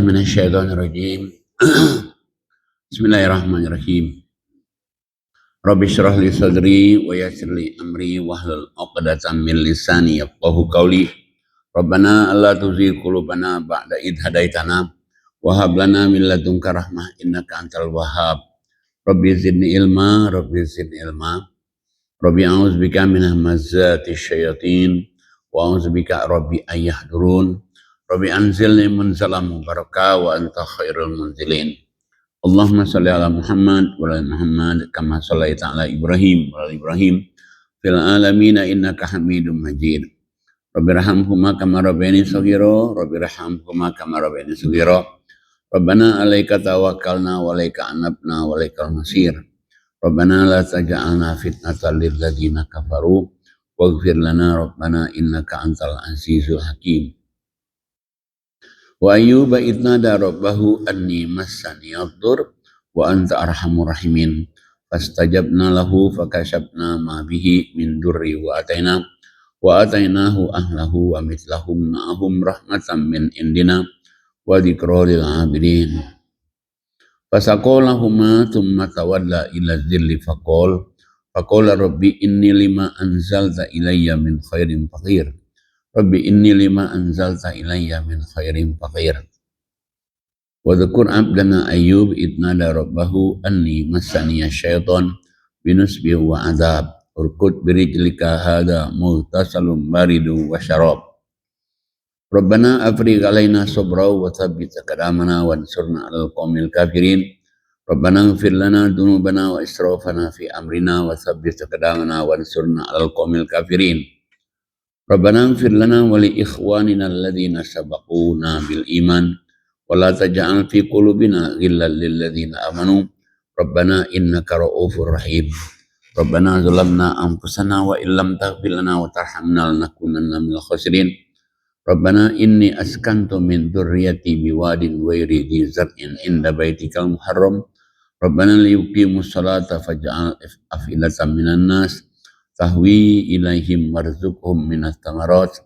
Minasyaitonirrajim. Bismillahirrahmanirrahim. Rabbi shrah li sadri wa yassir li amri wahlul 'uqdatam min lisani yafqahu qawli. Rabbana alla tuzigh qulubana ba'da idh hadaitana wa hab lana min ladunka rahmah innaka antal wahhab. Rabbi zidni ilma, Rabbi zidni ilma. Rabbi a'udzubika min hamazati syayatin wa a'udzubika rabbi ayyahdurun. Rabbi anzilni munzalam mubarakah wa anta khairul munzilin. Allahumma salli ala Muhammad wa ala Muhammad kama sallaita ala Ibrahim wa ala Ibrahim fil alamin innaka Hamidum Majid. Rabbi rahamhuma kama rabbayani shaghira, Rabbi rahamhuma kama rabbayani shaghira. Rabbana 'alaika tawakkalna wa 'alaika anabna wa 'alaikal masir. Rabbana la taj'alna fitnatan lil ladzina kafaru waghfir lana rabbana innaka antal azizul hakim. Wa ayyuba idnada rabbahu anni massani yadur wa anta arhamur rahimin fastajabna lahu fakashafna ma bihi min durri wa atainahu ahlahu wa mithlahum ma'ahum rahmatan min indina wa dzikra lil abidin fasaqalahuma thumma tawalla ila dhilli faqala rabbi inni lima anzalta ilayya min khairin faqir. Rabbi inni lima anzalta ilayya min khairin faqir. Wa dzkur abdana Ayyub idnada rabbahu anni massaniya syaitan binusbi wa adzab. Urkud birijlika hada mughtasalun baridu wa syarab. Rabbana afrigh alaina sabra wa tsabbit aqdamana wansurna 'alal qaumil kafirin. Rabbana ighfir lana dzunubana wa israfana fi amrina wa tsabbit aqdamana wansurna 'alal qaumil kafirin. Rabbana ighfir lana wa li ikhwanina alladhina sabaquna bil iman wa la taj'al fi qulubina ghillan lil ladzina amanu Rabbana innaka ra'ufur rahim. Rabbana zalamna anfusana wa illam taghfir lana wa tarhamna lanakunanna minal khasirin. Rabbana inni askantu min dzurriyyati biwadin ghairi dzi zar'in inda baitikal muharram. Rabbana liyuqimus salata faj'al af'idatan minan nas tahwi ilaihim warzuqhum minas thamarat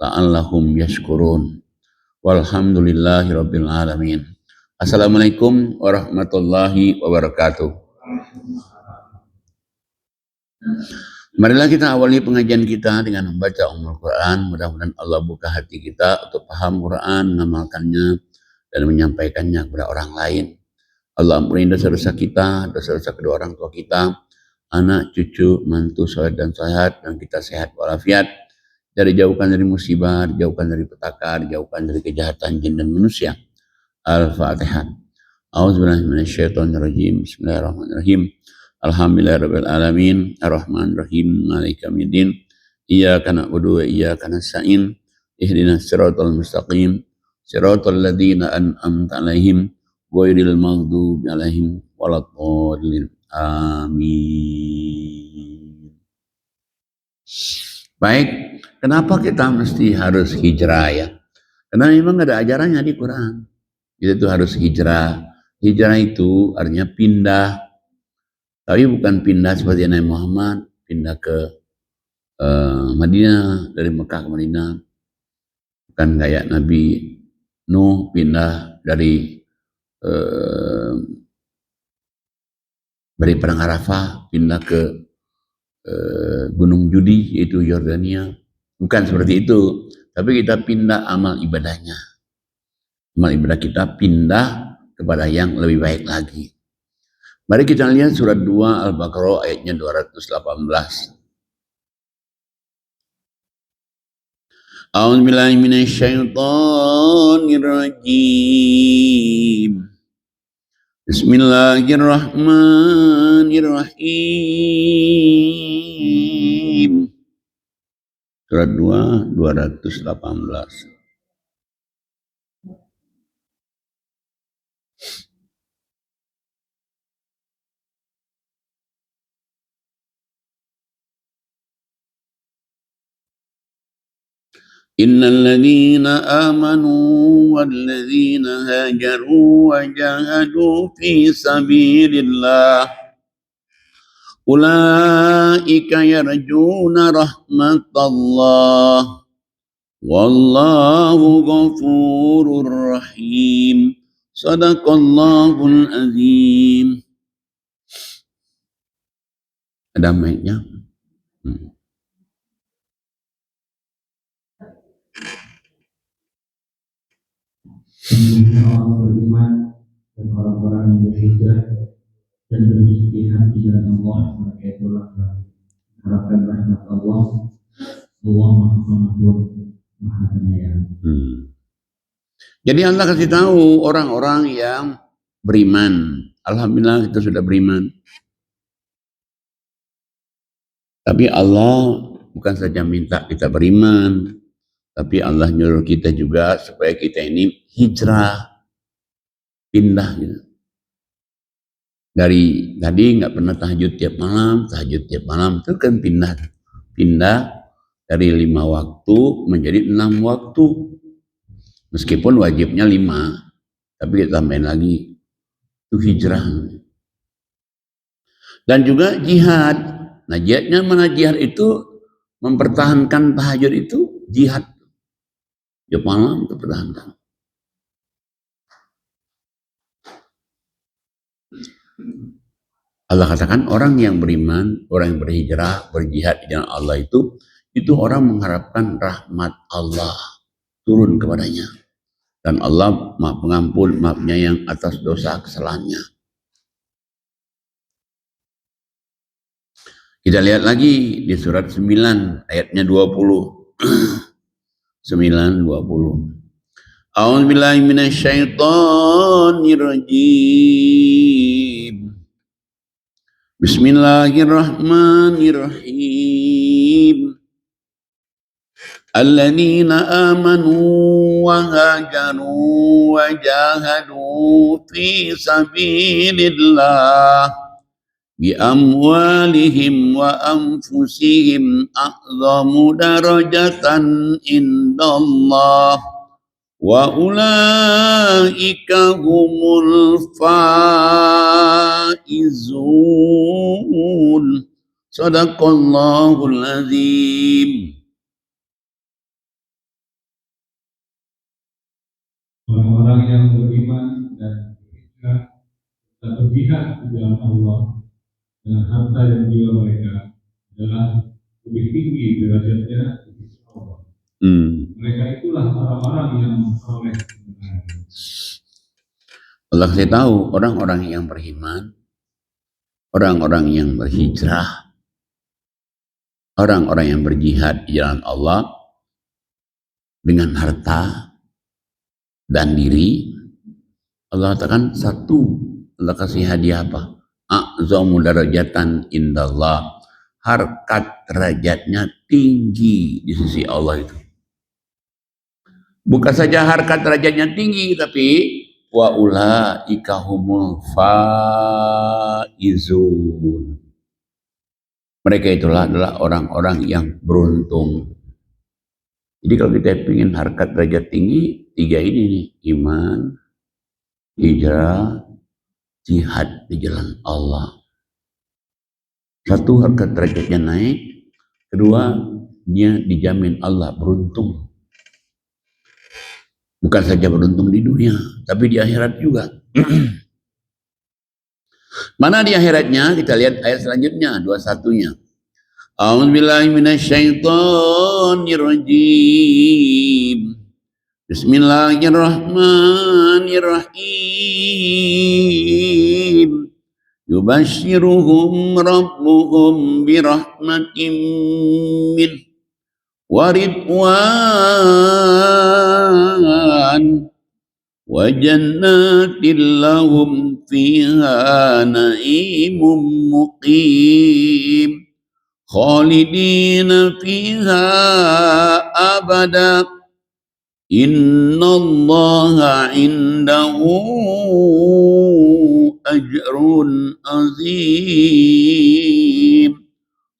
la'allahum yashkurun. Walhamdulillahi rabbil alamin. Assalamualaikum warahmatullahi wabarakatuh. Marilah kita awali pengajian kita dengan membaca Ummul Quran. Mudah-mudahan Allah buka hati kita untuk paham Quran, mengamalkannya dan menyampaikannya kepada orang lain. Allah ampuni dosa-dosa kita, dosa-dosa kedua orang tua kita, anak, cucu, mantu, soleh dan sehat, dan kita sehat walafiat. Dijauhkan dari musibah, dijauhkan dari petaka, dijauhkan dari kejahatan jin dan manusia. Al-Fatihah. A'udzubillahi minasyaitonirrajim. Bismillahirrahmanirrahim. Alhamdulillahirabbil alamin, arrahmanirrahim, maliki yaumiddin. Iyyaka na'budu wa iyyaka nasta'in. Ihdinas siratal mustaqim. Siratal ladzina an'amta 'alaihim ghairil maghdubi 'alaihim waladdallin. Amin. Baik, kenapa kita mesti harus hijrah ya? Karena memang ada ajarannya di Quran. Kita itu harus hijrah. Hijrah itu artinya pindah. Tapi bukan pindah seperti Nabi Muhammad, pindah ke Madinah, dari Mekah ke Madinah. Bukan kayak Nabi Nuh pindah dari Padang Arafah pindah ke Gunung Judi yaitu Yordania. Bukan seperti itu, tapi kita pindah amal ibadahnya. Amal ibadah kita pindah kepada yang lebih baik lagi. Mari kita lihat surat 2 Al-Baqarah ayatnya 218. A'udzubillahi minasyaitonirrajim. Bismillahirrahmanirrahim. Surat 2, 218. Innal ladzina amanu wal ladzina hajaru wa jahadu fi sabilillah ulaika yarjuna rahmatallah wallahu ghafurur rahim. Sadaqallahul azim. Ada mic-nya? Orang beriman dan orang-orang yang berhijrah dan berjihad di jalan Allah, mereka itulah harapkan rahmat Allah. Allah Maha Pengampun, Maha Penyayang. Jadi Allah kasih tahu orang-orang yang beriman. Alhamdulillah kita sudah beriman. Tapi Allah bukan saja minta kita beriman, tapi Allah nyuruh kita juga supaya kita ini hijrah, pindah gitu. Dari tadi nggak pernah tahajud tiap malam itu kan pindah dari 5 waktu menjadi 6 waktu. Meskipun wajibnya 5, tapi kita tambahin lagi itu hijrah. Dan juga jihad. Nah, jihadnya mana? Jihad itu mempertahankan tahajud itu jihad. Tiap malam itu pertahankan. Allah katakan orang yang beriman, orang yang berhijrah, berjihad di jalan Allah itu orang mengharapkan rahmat Allah turun kepadanya. Dan Allah Maha Pengampun, Maha Penyayang atas dosa kesalahannya. Kita lihat lagi di surat 9 ayatnya 20. 9:20. A'udzubillahi minasyaitonirrajim. Bismillahirrahmanirrahim. Alladzina amanu wa hajaru wa jahadu fi sabilillah bi amwalihim wa anfusihim a'zamu darajatan indallah wa ulaika humul faizun. Sadaqallahul azim. Orang-orang yang beriman dan berhijrah dan berjihad di jalan Allah dengan harta dan jiwa mereka adalah lebih tinggi derajatnya di sisi Allah. Mereka itulah orang-orang yang memperoleh kemenangan. Allah kasih tahu orang-orang yang beriman, orang-orang yang berhijrah, orang-orang yang berjihad di jalan Allah dengan harta dan diri. Allah katakan satu, Allah kasih hadiah apa? A'zamu darajatan indallah. Harkat derajatnya tinggi di sisi Allah itu. Bukan saja harkat derajatnya tinggi, tapi wa ulaika humul faizun. Mereka itulah adalah orang-orang yang beruntung. Jadi kalau kita ingin harkat derajat tinggi, 3 ini nih, iman, hijrah, jihad di jalan Allah. Satu, harkat derajatnya naik. Kedua, dia dijamin Allah beruntung. Bukan saja beruntung di dunia, tapi di akhirat juga. Mana di akhiratnya? Kita lihat ayat selanjutnya, 21-nya. A'udzubillahi minasyaitonirrajim. Bismillahirrahmanirrahim. Yubashshiruhum rabbuhum birahmatin min wa ridwan wa jannatin lahum fiha na'imun muqim khalidina fiha abada innallaha indahu ajrun azim.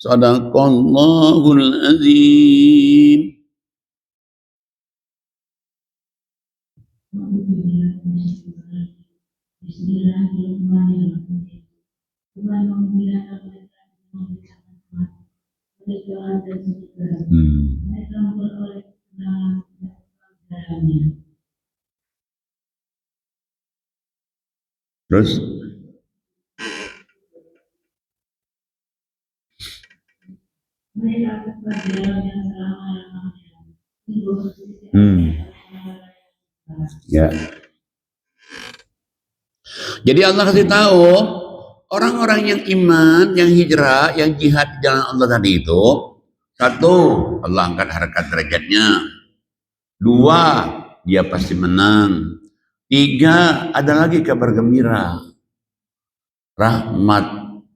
Sadaqallahul azim. Terus ya. Jadi Allah kasih tahu orang-orang yang iman, yang hijrah, yang jihad di jalan Allah tadi itu, satu, Allah angkat harkat derajatnya. Dua, dia pasti menang. Tiga, ada lagi kabar gembira. Rahmat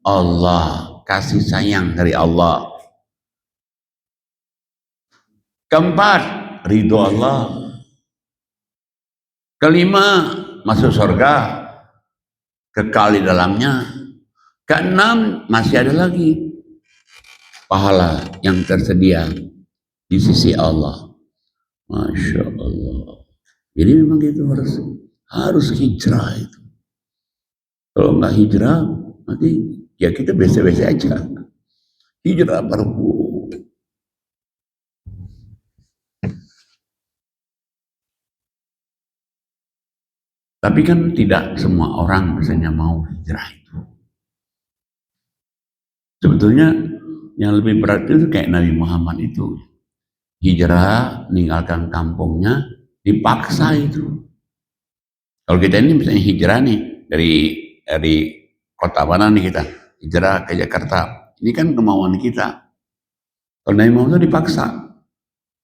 Allah, kasih sayang dari Allah. Keempat, ridho Allah. Kelima, masuk surga, kekal di dalamnya. Keenam, masih ada lagi pahala yang tersedia di sisi Allah. Masya Allah. Jadi memang itu harus hijrah itu. Kalau nggak hijrah, nanti ya kita biasa-biasa aja. Hijrah perlu. Tapi kan tidak semua orang misalnya mau hijrah itu. Sebetulnya yang lebih berat itu kayak Nabi Muhammad itu. Hijrah, meninggalkan kampungnya, dipaksa itu. Kalau kita ini misalnya hijrah nih, dari kota mana nih kita, hijrah ke Jakarta. Ini kan kemauan kita. Kalau Nabi Muhammad itu dipaksa.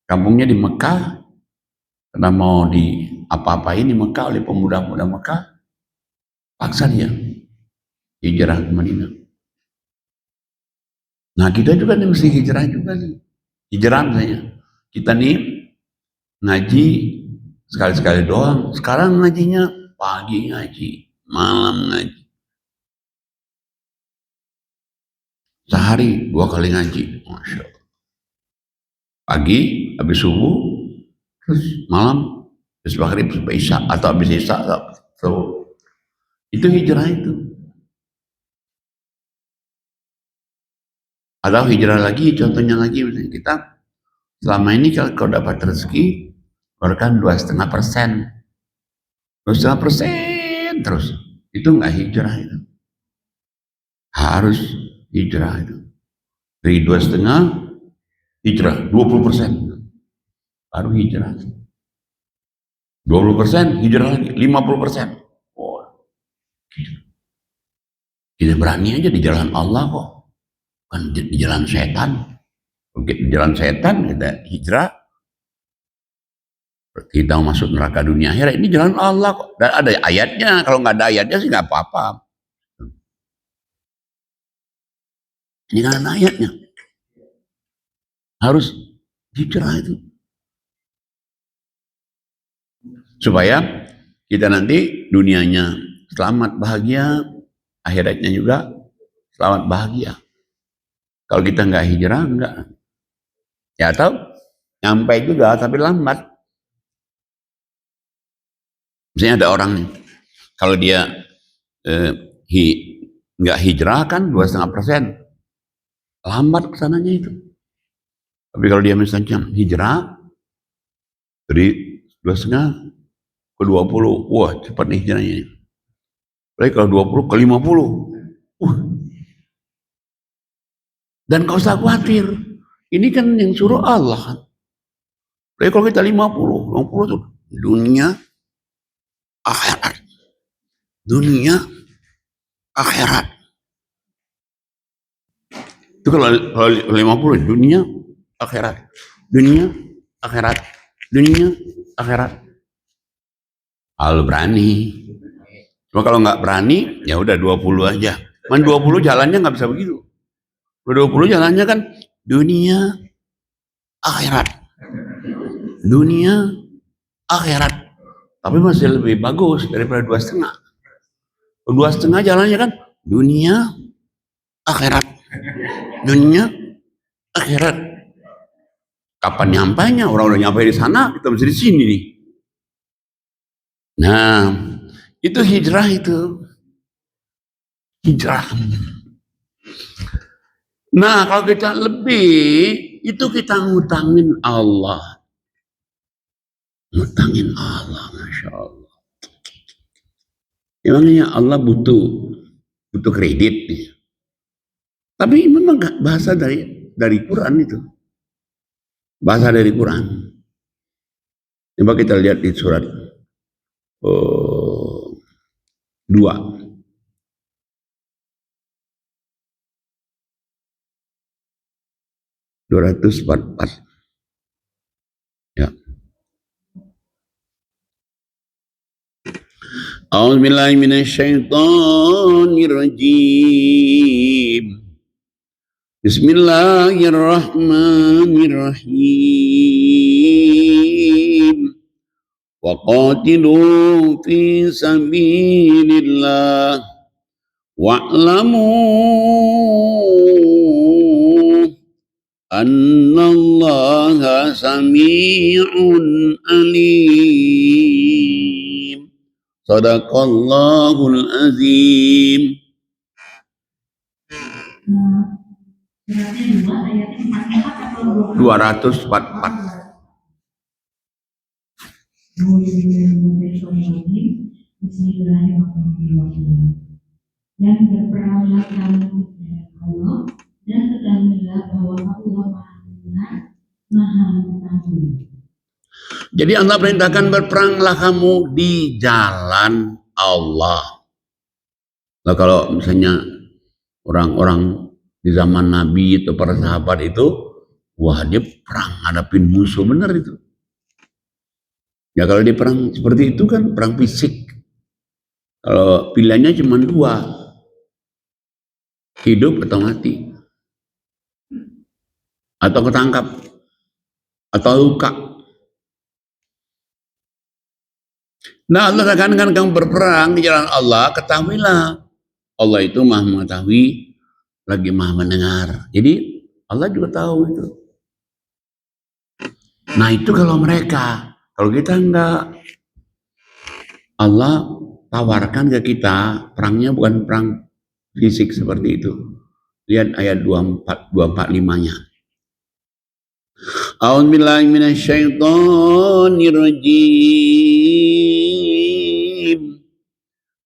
Kampungnya di Mekah, karena mau di apa-apain di Mekah oleh pemuda-pemuda Mekah, paksa dia hijrah ke Madinah. Nah kita juga nih mesti hijrah juga nih. Hijrah misalnya, kita nih ngaji sekali-sekali doang. Sekarang ngajinya pagi ngaji, malam ngaji. Sehari 2 kali ngaji, Masya Allah. Pagi, habis subuh, terus malam, habis maghrib, sampai isya, atau habis isya, atau itu hijrah itu. Atau hijrah lagi, contohnya lagi, misalnya kita selama ini kalau dapat rezeki, keluarkan 2,5%. 2,5% terus. Itu nggak hijrah itu. Harus hijrah itu. Dari 2,5, hijrah 20%. Baru hijrah. 20% hijrah lagi, 50%. Oh, kita berani aja di jalan Allah kok. Kan di jalan setan. Di jalan setan kita hijrah. Kita masuk neraka dunia akhirat, ini jalan Allah kok. Dan ada ayatnya, kalau nggak ada ayatnya sih nggak apa-apa. Ini kan ada ayatnya. Harus hijrah itu. Supaya kita nanti dunianya selamat bahagia, akhiratnya juga selamat bahagia. Kalau kita nggak hijrah, enggak. Ya tahu, nyampe juga tapi lambat. Misalnya ada orang nih, kalau dia nggak hijrah kan 2,5%, lambat kesananya itu. Tapi kalau dia misalnya hijrah dari 2,5 ke 20, wah cepat nih hijrahnya. Tapi kalau 20 ke 50, dan kau usah khawatir, ini kan yang suruh Allah. Tapi kalau kita 50 tuh dunia akhirat, dunia akhirat. Itu kalau 50 dunia akhirat, dunia akhirat, dunia akhirat. Kalau berani. Cuma kalau nggak berani, ya udah 20 aja. Man 20 jalannya nggak bisa begitu. 20 jalannya kan dunia akhirat, dunia akhirat. Tapi masih lebih bagus daripada 2,5. 2,5 jalannya kan dunia akhirat, dunia akhirat. Kapan nyampainya? Orang udah nyampe di sana, kita masih di sini nih. Nah, itu hijrah itu. Hijrah. Nah, kalau kita lebih, itu kita ngutangin Allah. Ngutangin Allah, Masya Allah. Emangnya Allah butuh kredit nih. Tapi memang bahasa dari Quran itu. Bahasa dari Quran. Coba kita lihat di surat 2. 244. Ya. A'udzubillahi minasyaitonirrajim. Bismillahirrahmanirrahim. Wa qatilu fi sabilillah wa'lamu annallaha sami'un alim. Sadaqallahul azim. Suratnya 244. Bismillahirrahmanirrahim. Dan berperanglah kamu kepada Allah dan ketahuilah bahwa Allah Maha Mendengar, Maha Mengetahui. Jadi Allah perintahkan berperanglah kamu di jalan Allah. Nah, kalau misalnya orang-orang di zaman Nabi atau para sahabat itu, wah dia perang hadapin musuh, benar itu. Ya kalau dia perang seperti itu kan perang fisik. Kalau pilihannya cuma dua, hidup atau mati, atau ketangkap, atau luka. Nah Allah katakan kamu berperang di jalan Allah, ketahuilah Allah itu Maha Mengetahui lagi Maha Mendengar. Jadi Allah juga tahu itu. Nah itu kalau mereka, kalau kita enggak, Allah tawarkan ke kita perangnya bukan perang fisik seperti itu. Lihat ayat 24, 245-nya. A'udzubillahi minasyaitonirrajim.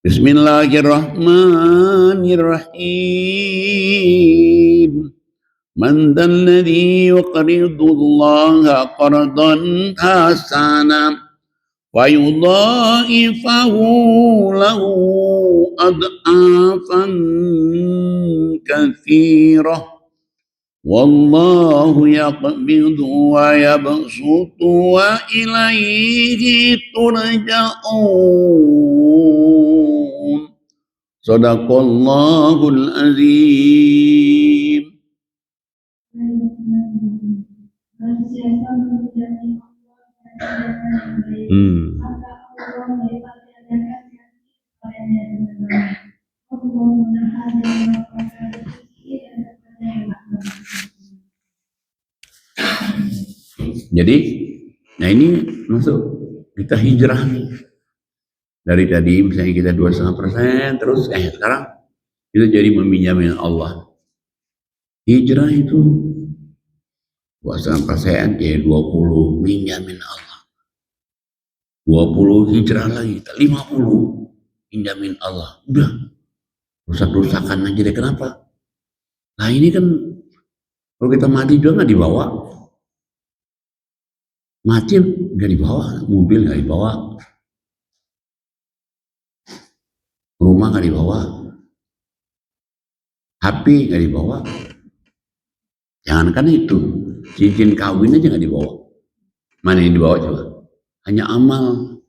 Bismillahirrahmanirrahim. Man dzalladzi yuqridu Allaha qardan hasanan wa yudha'ifahu lahu ad'afan katsirah. Wallahu yaqbidu wa yabsutu wa ilaihi turja'un. Sadaqallahul azim. Jadi, nah ini masuk kita hijrah nih. Dari tadi misalnya kita 2,5%, terus sekarang kita jadi meminjamkan Allah. Hijrah itu 2,5%, ya 20 minjamin Allah. 20 hijrah lagi, 50 minjamin Allah. Udah, rusak-rusakan aja deh. Kenapa? Nah ini kan kalau kita mati juga nggak dibawa. Mati nggak dibawa, mobil nggak dibawa, rumah nggak dibawa, HP nggak dibawa. Jangankan itu, cincin kawin aja nggak dibawa. Mana yang dibawa coba? Hanya amal.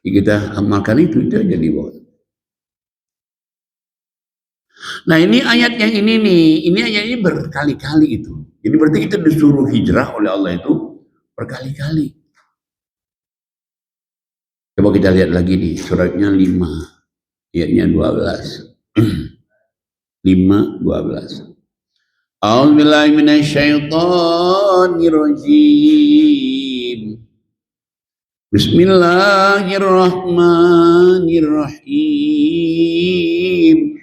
Kita amalkan itu aja dibawa. Nah ini ayat yang ini nih, ini ayat ini berkali-kali itu. Jadi berarti kita disuruh hijrah oleh Allah itu berkali-kali. Coba kita lihat lagi nih, suratnya 5, ayatnya 12. 5:12. A'udzubillahi minasyaitonirrajim. Bismillahirrahmanirrahim.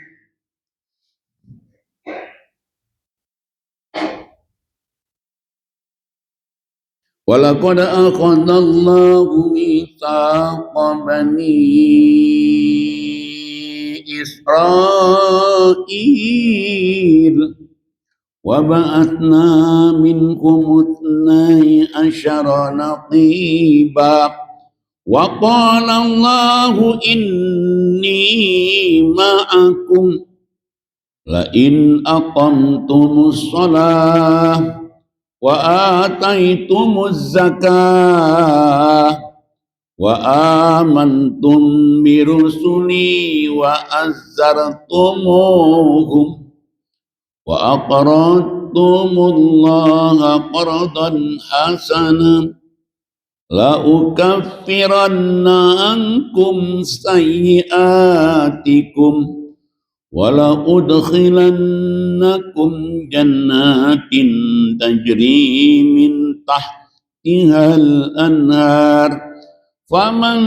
Walaqad akhadallahu mitsaqa bani إسرائيل وبعثنا منكم 12 نقيبا وقال الله إني معكم لئن أقمتم الصلاة وآتيتم الزكاة وآمنتم برسلي وأزرتموهم وأقرضتم الله قرضا حسنا لأكفرن عنكم سيئاتكم ولأدخلنكم جنات تجري من تحتها الأنهار فمن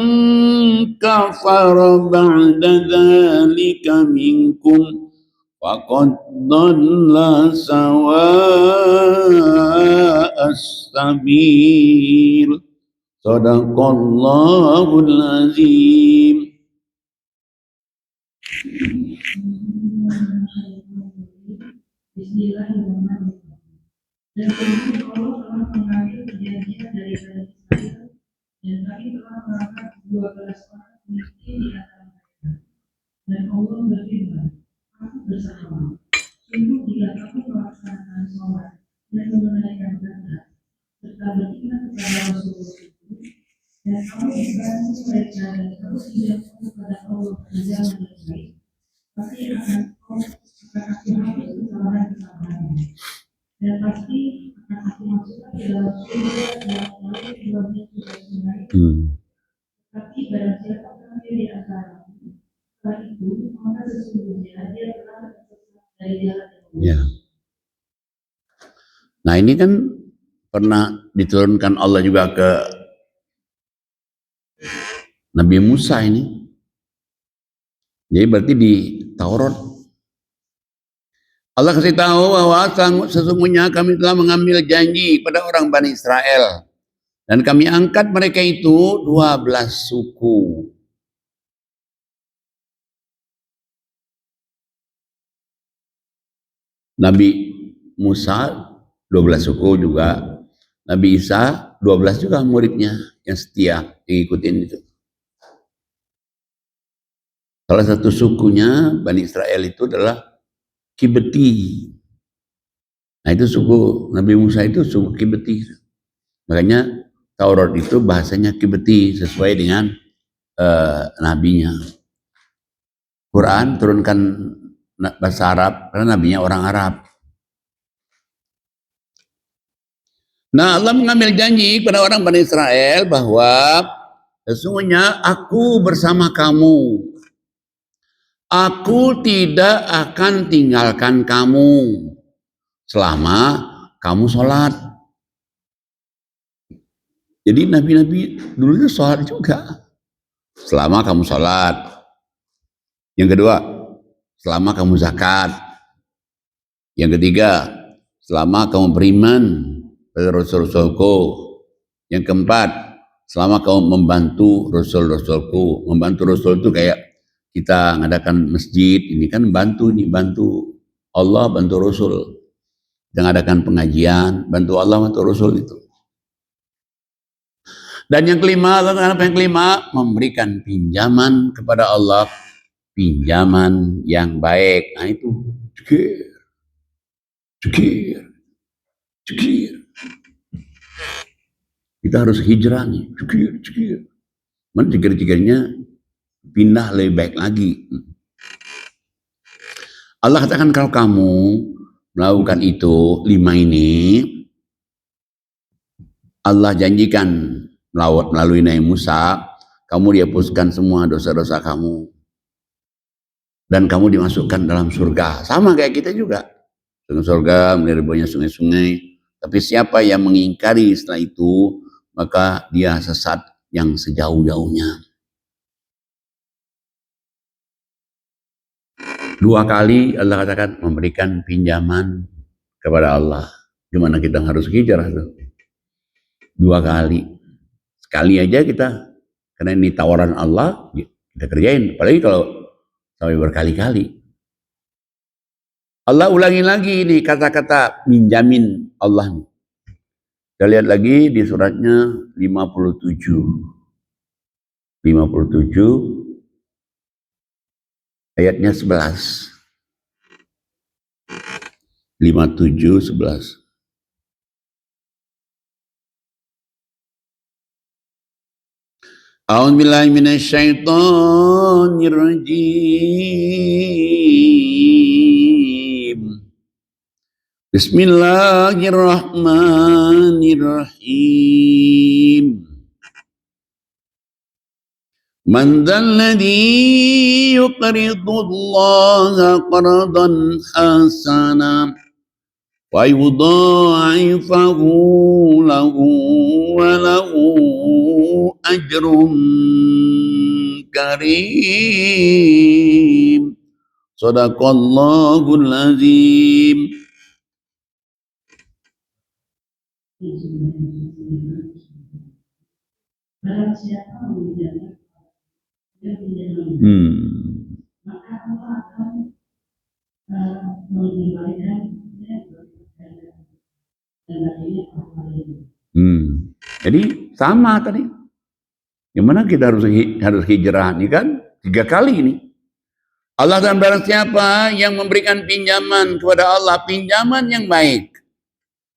كفر بعد ذلك منكم فقد ضل سواء السبيل صدق الله العظيم. Bismillahirrahmanirrahim. Dan kemudian Allah telah mengambil perjanjian dari Bani Israel dan kami telah mengangkat 12 orang pemimpin di antara mereka. Dan Allah berfirman, aku bersamamu. Sungguh jika kamu melaksanakan sholat dan menunaikan zakat serta beriman kepada Rasulullah itu, dan kamu membantu mereka dan kamu tidak kepada Allah pada jalan yang baik, pasti akan aku hapus kesalahan-kesalahannya. Dan pasti akan aku masukkan ke dalam surga yang melalui keluarnya sungai-sungai. Tapi barang siapa terakhir di antara setelah itu, maka sesungguhnya dia telah tersesat dari jalan yang lurus. Ya. Nah ini kan pernah diturunkan Allah juga ke Nabi Musa ini. Jadi berarti di Taurat Allah kasih tahu bahwa sesungguhnya kami telah mengambil janji pada orang Bani Israel dan kami angkat mereka itu 12 suku. Nabi Musa 12 suku juga, Nabi Isa 12 juga muridnya yang setia yang ikutin itu. Salah satu sukunya Bani Israel itu adalah Kibeti. Nah itu suku Nabi Musa itu suku Kibeti. Makanya Taurat itu bahasanya Kibeti sesuai dengan nabinya. Quran turunkan bahasa Arab karena nabinya orang Arab. Nah Allah mengambil janji kepada orang Bani Israel bahwa sesungguhnya aku bersama kamu. Aku tidak akan tinggalkan kamu selama kamu sholat. Jadi nabi-nabi dulu itu sholat juga. Selama kamu sholat. Yang kedua, selama kamu zakat. Yang ketiga, selama kamu beriman pada Rasul-Rasulku. Yang keempat, selama kamu membantu Rasul-Rasulku. Membantu Rasul itu kayak kita ngadakan masjid, ini kan bantu Allah, bantu Rasul. Kita ngadakan pengajian, bantu Allah, bantu Rasul itu. Dan yang kelima, memberikan pinjaman kepada Allah, pinjaman yang baik. Nah itu, cekir. Kita harus hijrah nih, cekir. Man cekir-cekirnya pindah lebih baik lagi. Allah katakan kalau kamu melakukan itu 5 ini, Allah janjikan melalui Nabi Musa, kamu dihapuskan semua dosa-dosa kamu dan kamu dimasukkan dalam surga. Sama kayak kita juga. Dengan surga menirbonya sungai-sungai. Tapi siapa yang mengingkari setelah itu, maka dia sesat yang sejauh-jauhnya. 2 kali Allah katakan memberikan pinjaman kepada Allah. Gimana kita harus hijrah tuh? 2 kali. Sekali aja kita, karena ini tawaran Allah, kita kerjain. Apalagi kalau sampai berkali-kali. Allah ulangi lagi nih kata-kata minjamin Allah nih. Kita lihat lagi di suratnya 57. 57 ayatnya 11. 57:11. A'udzubillahi minasyaitonirrajim. Bismillahirrahmanirrahim. Man dzalladzi yuqridu Allah qardan hasana wa yudha'ifahu lahu wa lahu ajrun karim. Shadaqallahul azim. Barang siapa menjaga dia pinjaman, maka Allah akan mengembalikan dia dan akhirnya Allah ini. Jadi sama tadi. Gimana kita harus hijrah ini kan 3 kali ini. Allah dan barang siapa yang memberikan pinjaman kepada Allah, pinjaman yang baik,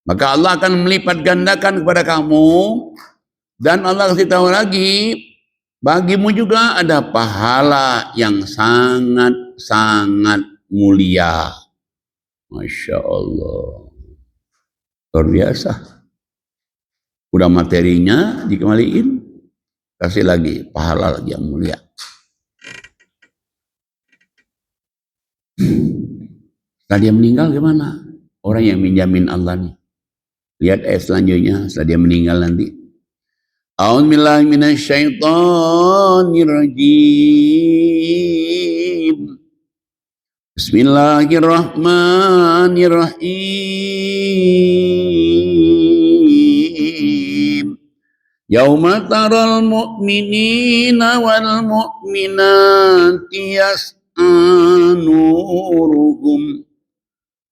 maka Allah akan melipat gandakan kepada kamu. Dan Allah kasih tahu lagi, bagimu juga ada pahala yang sangat-sangat mulia. Masya Allah. Luar biasa. Udah materinya dikembaliin, kasih lagi pahala lagi yang mulia. Setelah dia meninggal gimana? Orang yang minjamin Allah nih. Lihat ayat selanjutnya setelah dia meninggal nanti. A'udzubillahi minasyaitonirrajim. Bismillahirrahmanirrahim. Yauma taral mu'minina wal mu'minati yas'a nuruhum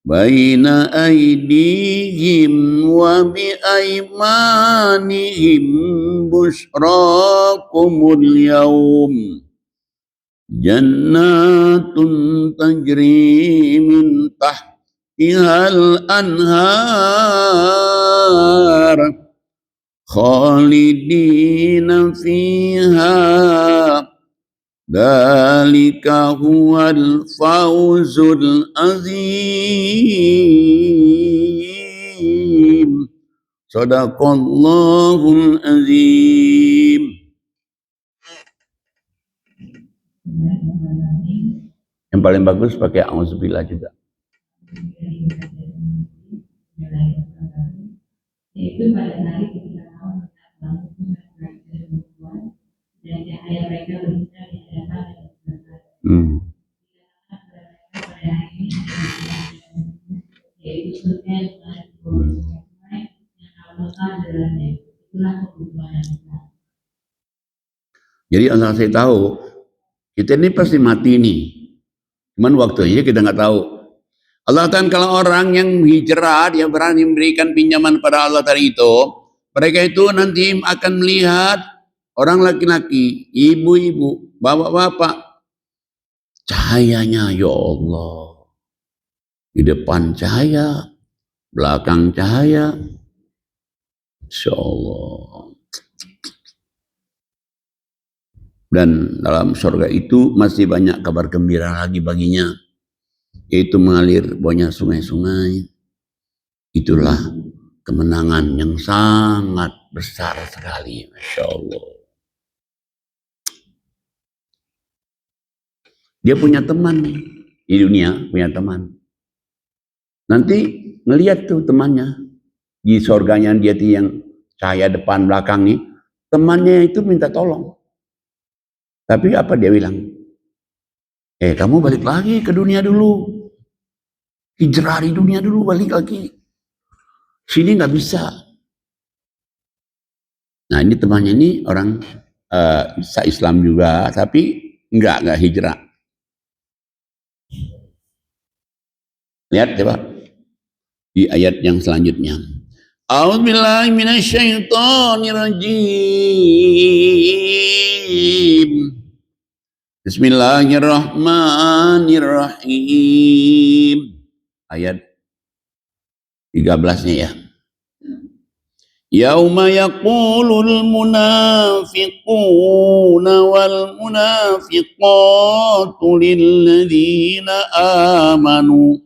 baina aydihim wa bi aymanihim busyrakumul yaum jannatun tajri min tahtihal anhar khalidina fiha dzalika huwal fawzul azim. Shadaqallahul azim. Yang paling bagus pakai auzubillah juga. Yaitu pada hari ketika kamu dan cahaya mereka bersinar di hadapan dan pada hari ini yaitu surga yang Allah dalamnya. Itulah kebutuhan kita. Jadi Allah saya tahu kita ini pasti mati nih. Cuman waktunya kita nggak tahu. Allah kan kalau orang yang hijrah dia berani memberikan pinjaman pada Allah tadi itu, mereka itu nanti akan melihat orang laki-laki, ibu-ibu, bapak-bapak, cahayanya ya Allah. Di depan cahaya, belakang cahaya. Insya Allah. Dan dalam surga itu masih banyak kabar gembira lagi baginya. Yaitu mengalir banyak sungai-sungai. Itulah kemenangan yang sangat besar sekali. Masya Allah. Dia punya teman nih. Di dunia punya teman. Nanti ngelihat tuh temannya. Di surganya dia tuh yang cahaya depan belakang nih. Temannya itu minta tolong. Tapi apa dia bilang? Kamu balik lagi ke dunia dulu. Hijrah di dunia dulu, balik lagi. Sini nggak bisa. Nah ini temannya ini orang Islam juga, tapi nggak hijrah. Lihat coba di ayat yang selanjutnya. A'udzubillahi minasyaitonirrajim. Bismillahirrahmanirrahim. Ayat 13-nya ya. Yauma yaqulul munafiquna wal munafiqatu lilladzina amanu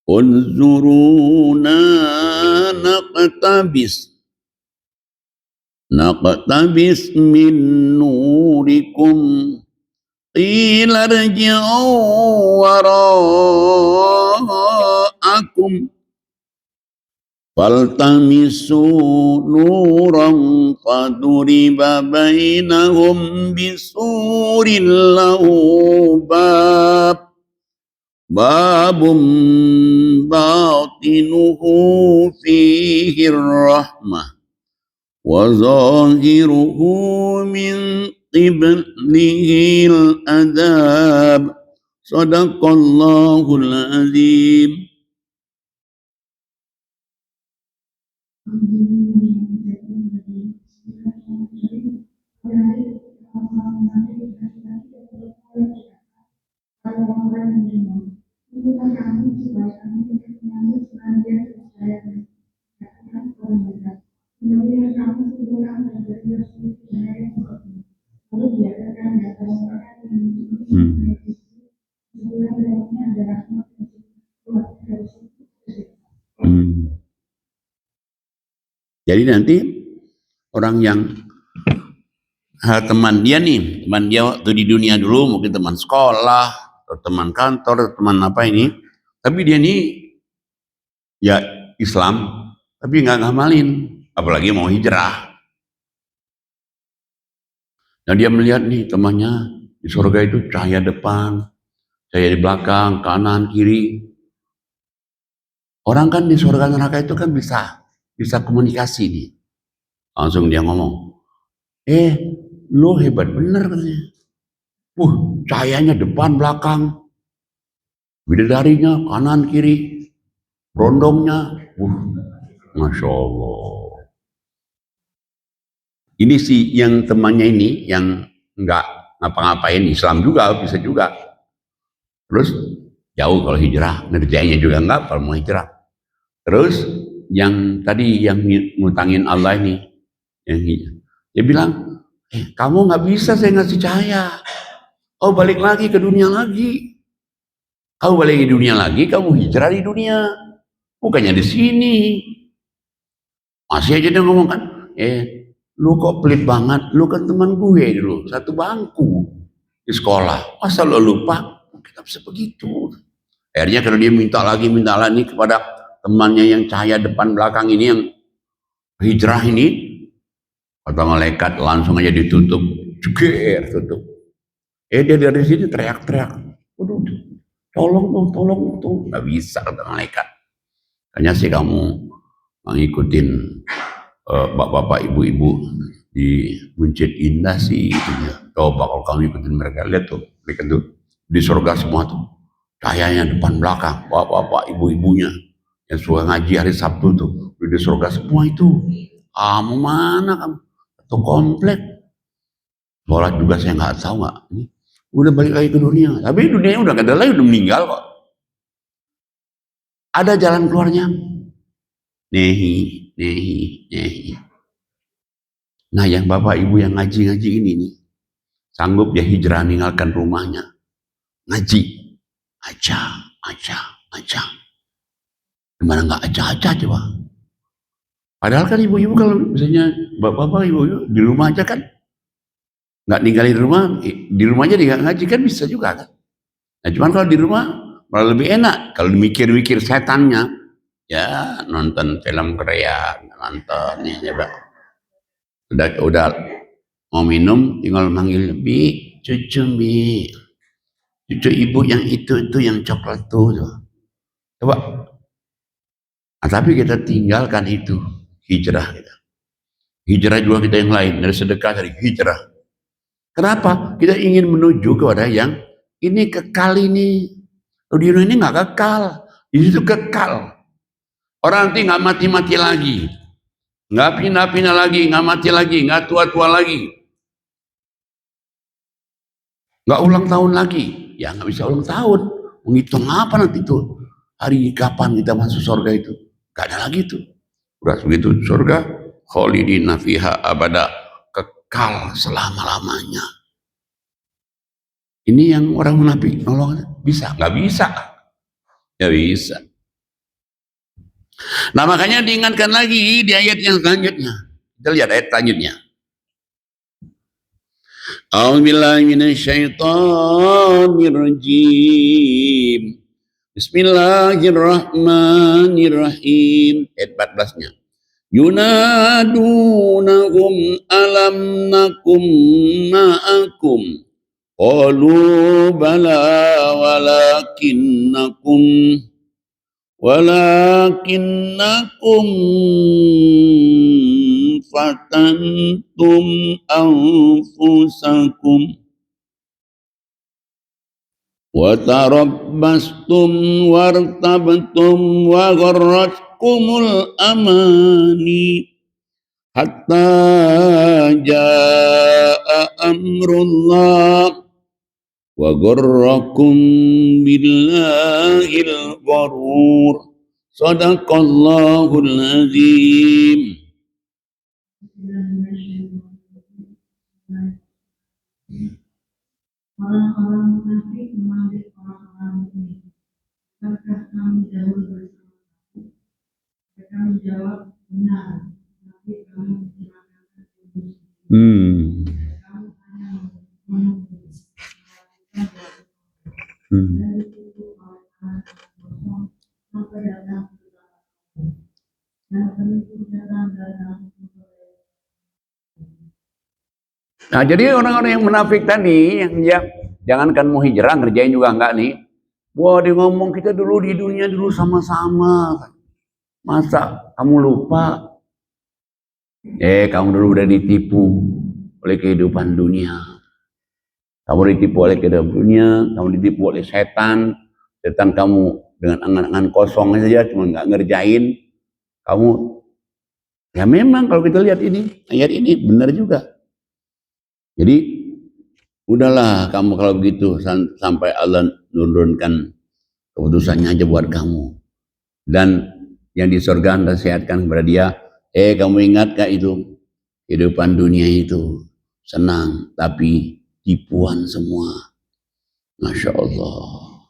unzuruna naqtabis min nurikum qila rji'u wara'akum faltamisu nuran faduriba bainahum bisurin lahu babum batinuhu fihi rahmah wa zahiruhu min qiblihi al-adab. Sadaqallahul azim. Jadi nanti orang yang teman dia waktu di dunia dulu mungkin teman sekolah atau teman kantor atau teman apa ini, tapi dia ini ya Islam tapi nggak ngamalin, apalagi mau hijrah. Nah dia melihat nih temannya di surga itu cahaya depan, cahaya di belakang, kanan, kiri. Orang kan di surga neraka itu kan bisa komunikasi nih. Langsung dia ngomong, lu hebat bener katanya. Cahayanya depan belakang, bidadarinya kanan kiri, rondongnya, Masya Allah. Ini sih yang temannya ini yang nggak ngapa-ngapain, Islam juga bisa juga. Terus jauh kalau hijrah, ngerjainnya juga enggak kalau mau hijrah. Terus yang tadi yang ngutangin Allah ini, yang dia bilang, kamu nggak bisa saya ngasih cahaya. Kau balik lagi ke dunia lagi. Kau balik ke dunia lagi, kamu hijrah di dunia. Bukannya di sini. Masih aja dia ngomong kan, lu kok pelit banget, lu kan teman gue dulu, satu bangku di sekolah. Masa lu lupa? Kita bisa begitu. Akhirnya kalau dia minta lagi kepada temannya yang cahaya depan belakang ini, yang hijrah ini, kata malaikat langsung aja ditutup, jeger tutup. Dia dari sini teriak-teriak, waduh, tolong dong, nggak bisa kata malaikat. Hanya sih kamu ngikutin bapak-bapak, ibu-ibu di Buncit Indah sih, coba kalau kamu ikutin mereka, lihat tuh, mereka tuh di surga semua tuh, cahayanya depan belakang, bapak-bapak, ibu-ibunya yang suka ngaji hari Sabtu tuh, di surga semua itu. Kamu mana kamu? Atau komplek? Sholat juga saya nggak tahu nggak. Udah balik lagi ke dunia, tapi dunia udah gak ada lagi, udah meninggal kok. Ada jalan keluarnya. Nehi. Nah yang bapak ibu yang ngaji ini nih, sanggup dia hijrah ninggalkan rumahnya, ngaji, aja. Gimana nggak aja coba? Padahal kan ibu-ibu kalau misalnya bapak-bapak ibu-ibu di rumah aja kan, nggak ninggalin rumah, di rumah aja dia ngaji kan bisa juga kan. Nah cuman kalau di rumah malah lebih enak, kalau mikir-mikir setannya, ya nonton film Korea, nonton ya coba. Udah mau minum tinggal manggil cucu ibu yang itu yang coklat tuh coba. Nah, tapi kita tinggalkan itu, hijrah kita. Hijrah juga kita yang lain, dari sedekah, dari hijrah. Kenapa? Kita ingin menuju kepada yang ini kekal ini. Di dunia ini nggak kekal, di situ kekal. Orang nanti nggak mati-mati lagi, nggak pindah-pindah lagi, nggak mati lagi, nggak tua-tua lagi, nggak ulang tahun lagi. Ya nggak bisa ulang tahun. Menghitung apa nanti itu? Hari kapan kita masuk surga itu? Gak ada lagi itu. Udah begitu surga, khalidina fiha abada, kekal selama-lamanya. Ini yang orang munafik nolong bisa? Nggak bisa. Ya bisa. Nah makanya diingatkan lagi di ayat yang selanjutnya. Kita lihat ayat selanjutnya. A'udzubillahi minasyaitonirrajim. Bismillahirrahmanirrahim. Ayat 14-nya. Yunadunahum alam nakum ma'akum. Qalu bala walakinnakum fatantum anfusakum wa tarabbastum wartabtum wa gharratkumul amani hatta jaa amrullah wa gharrakum billahil gharur. Sadaqallahul azim. Orang-orang munafik memanggil orang-orang mukmin, apakah kami dahulu bersama kamu? Mereka menjawab, benar, tapi kami mencelakakan diri sendiri. Kami hanya menunggu dan ditutup oleh tangan kosong sampai datang ke dalam dan penipu datang dalam. Nah jadi orang-orang yang munafik tadi, yang ya, jangankan mau hijrah, ngerjain juga enggak nih. Wah dia ngomong kita dulu di dunia dulu sama-sama. Masa kamu lupa? Kamu dulu udah ditipu oleh kehidupan dunia. Kamu ditipu oleh kehidupan dunia, kamu ditipu oleh setan. Setan kamu dengan angan-angan kosong saja, cuma nggak ngerjain. Kamu, ya memang kalau kita lihat ini, ayat ini benar juga. Jadi udahlah kamu kalau begitu sampai Allah menurunkan keputusannya aja buat kamu. Dan yang di surga Anda sehatkan kepada dia, kamu ingat gak itu kehidupan dunia itu senang tapi tipuan semua. Masya Allah.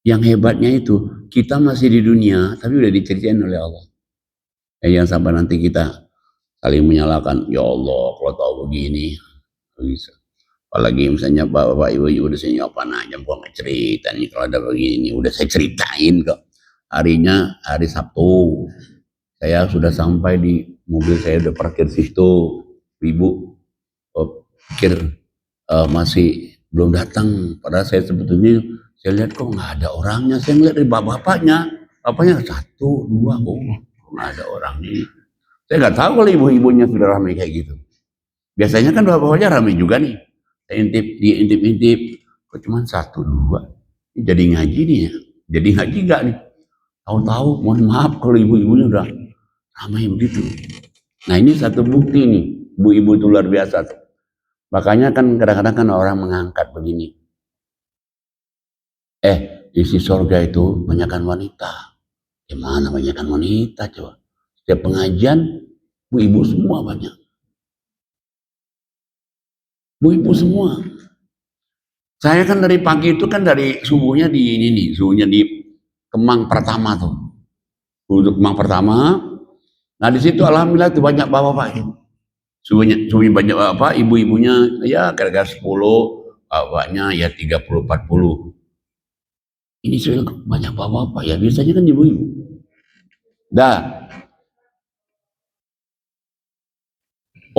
Yang hebatnya itu kita masih di dunia tapi udah diceritain oleh Allah. Jangan sampai nanti kita saling menyalahkan, ya Allah kalau tahu begini bisa. Apalagi misalnya bapak ibu udah saya nyopan aja gua nggak cerita nih kalau ada begini, udah saya ceritain kok. Harinya hari Sabtu saya sudah sampai di mobil, saya udah parkir situ, ibu pikir masih belum datang, padahal saya sebetulnya saya lihat kok nggak ada orangnya. Saya ngeliat dari bapaknya 1, 2, nggak ada orang ini. Saya nggak tahu kalau ibu-ibunya sudah ramai kayak gitu. Biasanya kan bapak-bapaknya ramai juga nih. Saya intip, kok cuma 1, 2. Ini jadi ngaji nih ya. Jadi ngaji nggak nih? Tahu-tahu, mohon maaf kalau ibu-ibunya udah ramai begitu. Nah ini satu bukti nih, ibu-ibu itu luar biasa tuh. Makanya kan kadang-kadang kan orang mengangkat begini. Isi surga itu banyakkan wanita. Gimana banyakkan wanita coba? Setiap pengajian, ibu-ibu semua banyak. Bu-ibu semua. Saya kan dari pagi itu kan dari subuhnya di ini nih, subuhnya di Kemang Pertama tuh. Untuk Kemang Pertama. Nah di situ alhamdulillah tuh banyak bapak-bapak. Subuhnya banyak bapak, ibu-ibunya ya kira-kira 10, bapaknya ya 30, 40. Ini sudah banyak bapak-bapak ya, biasanya kan ibu-ibu. Dah.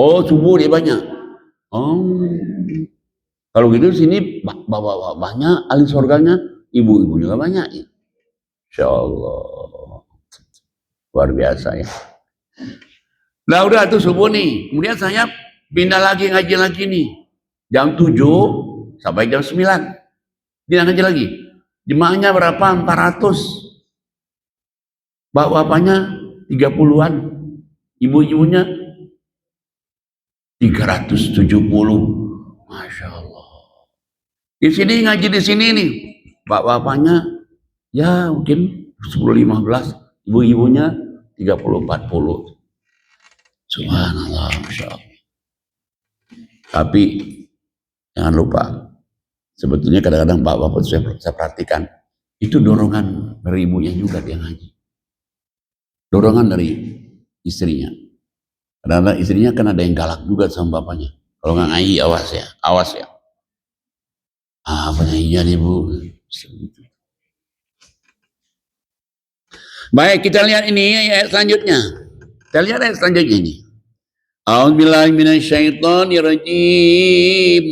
Oh subuh dia banyak. Kalau gitu sini bapak-bapak banyak, ahli surganya, ibu-ibu juga banyak ya. Insya Allah. Luar biasa ya. Nah udah tuh subuh nih, kemudian saya pindah lagi ngaji lagi nih. Jam 7 sampai jam 9. Pindah ngaji lagi. Jemaahnya berapa? 400. Bapak-bapaknya 30-an. Ibu-ibunya 370. Masya Allah. Di sini ngaji di sini nih. Bapak-bapaknya ya mungkin 10-15. Ibu-ibunya 30-40. Subhanallah, Masya Allah. Tapi jangan lupa, sebetulnya kadang-kadang bapak-bapak saya perhatikan, itu dorongan dari ibunya juga dia ngaji. Dorongan dari istrinya. Kadang-kadang istrinya kan ada yang galak juga sama bapaknya. Kalau nggak ngaji, awas ya. Apanya iya nih Bu. Baik, kita lihat ini ayat selanjutnya. Kita lihat ayat selanjutnya ini. A'udzubillahi minasyaitonirrajim.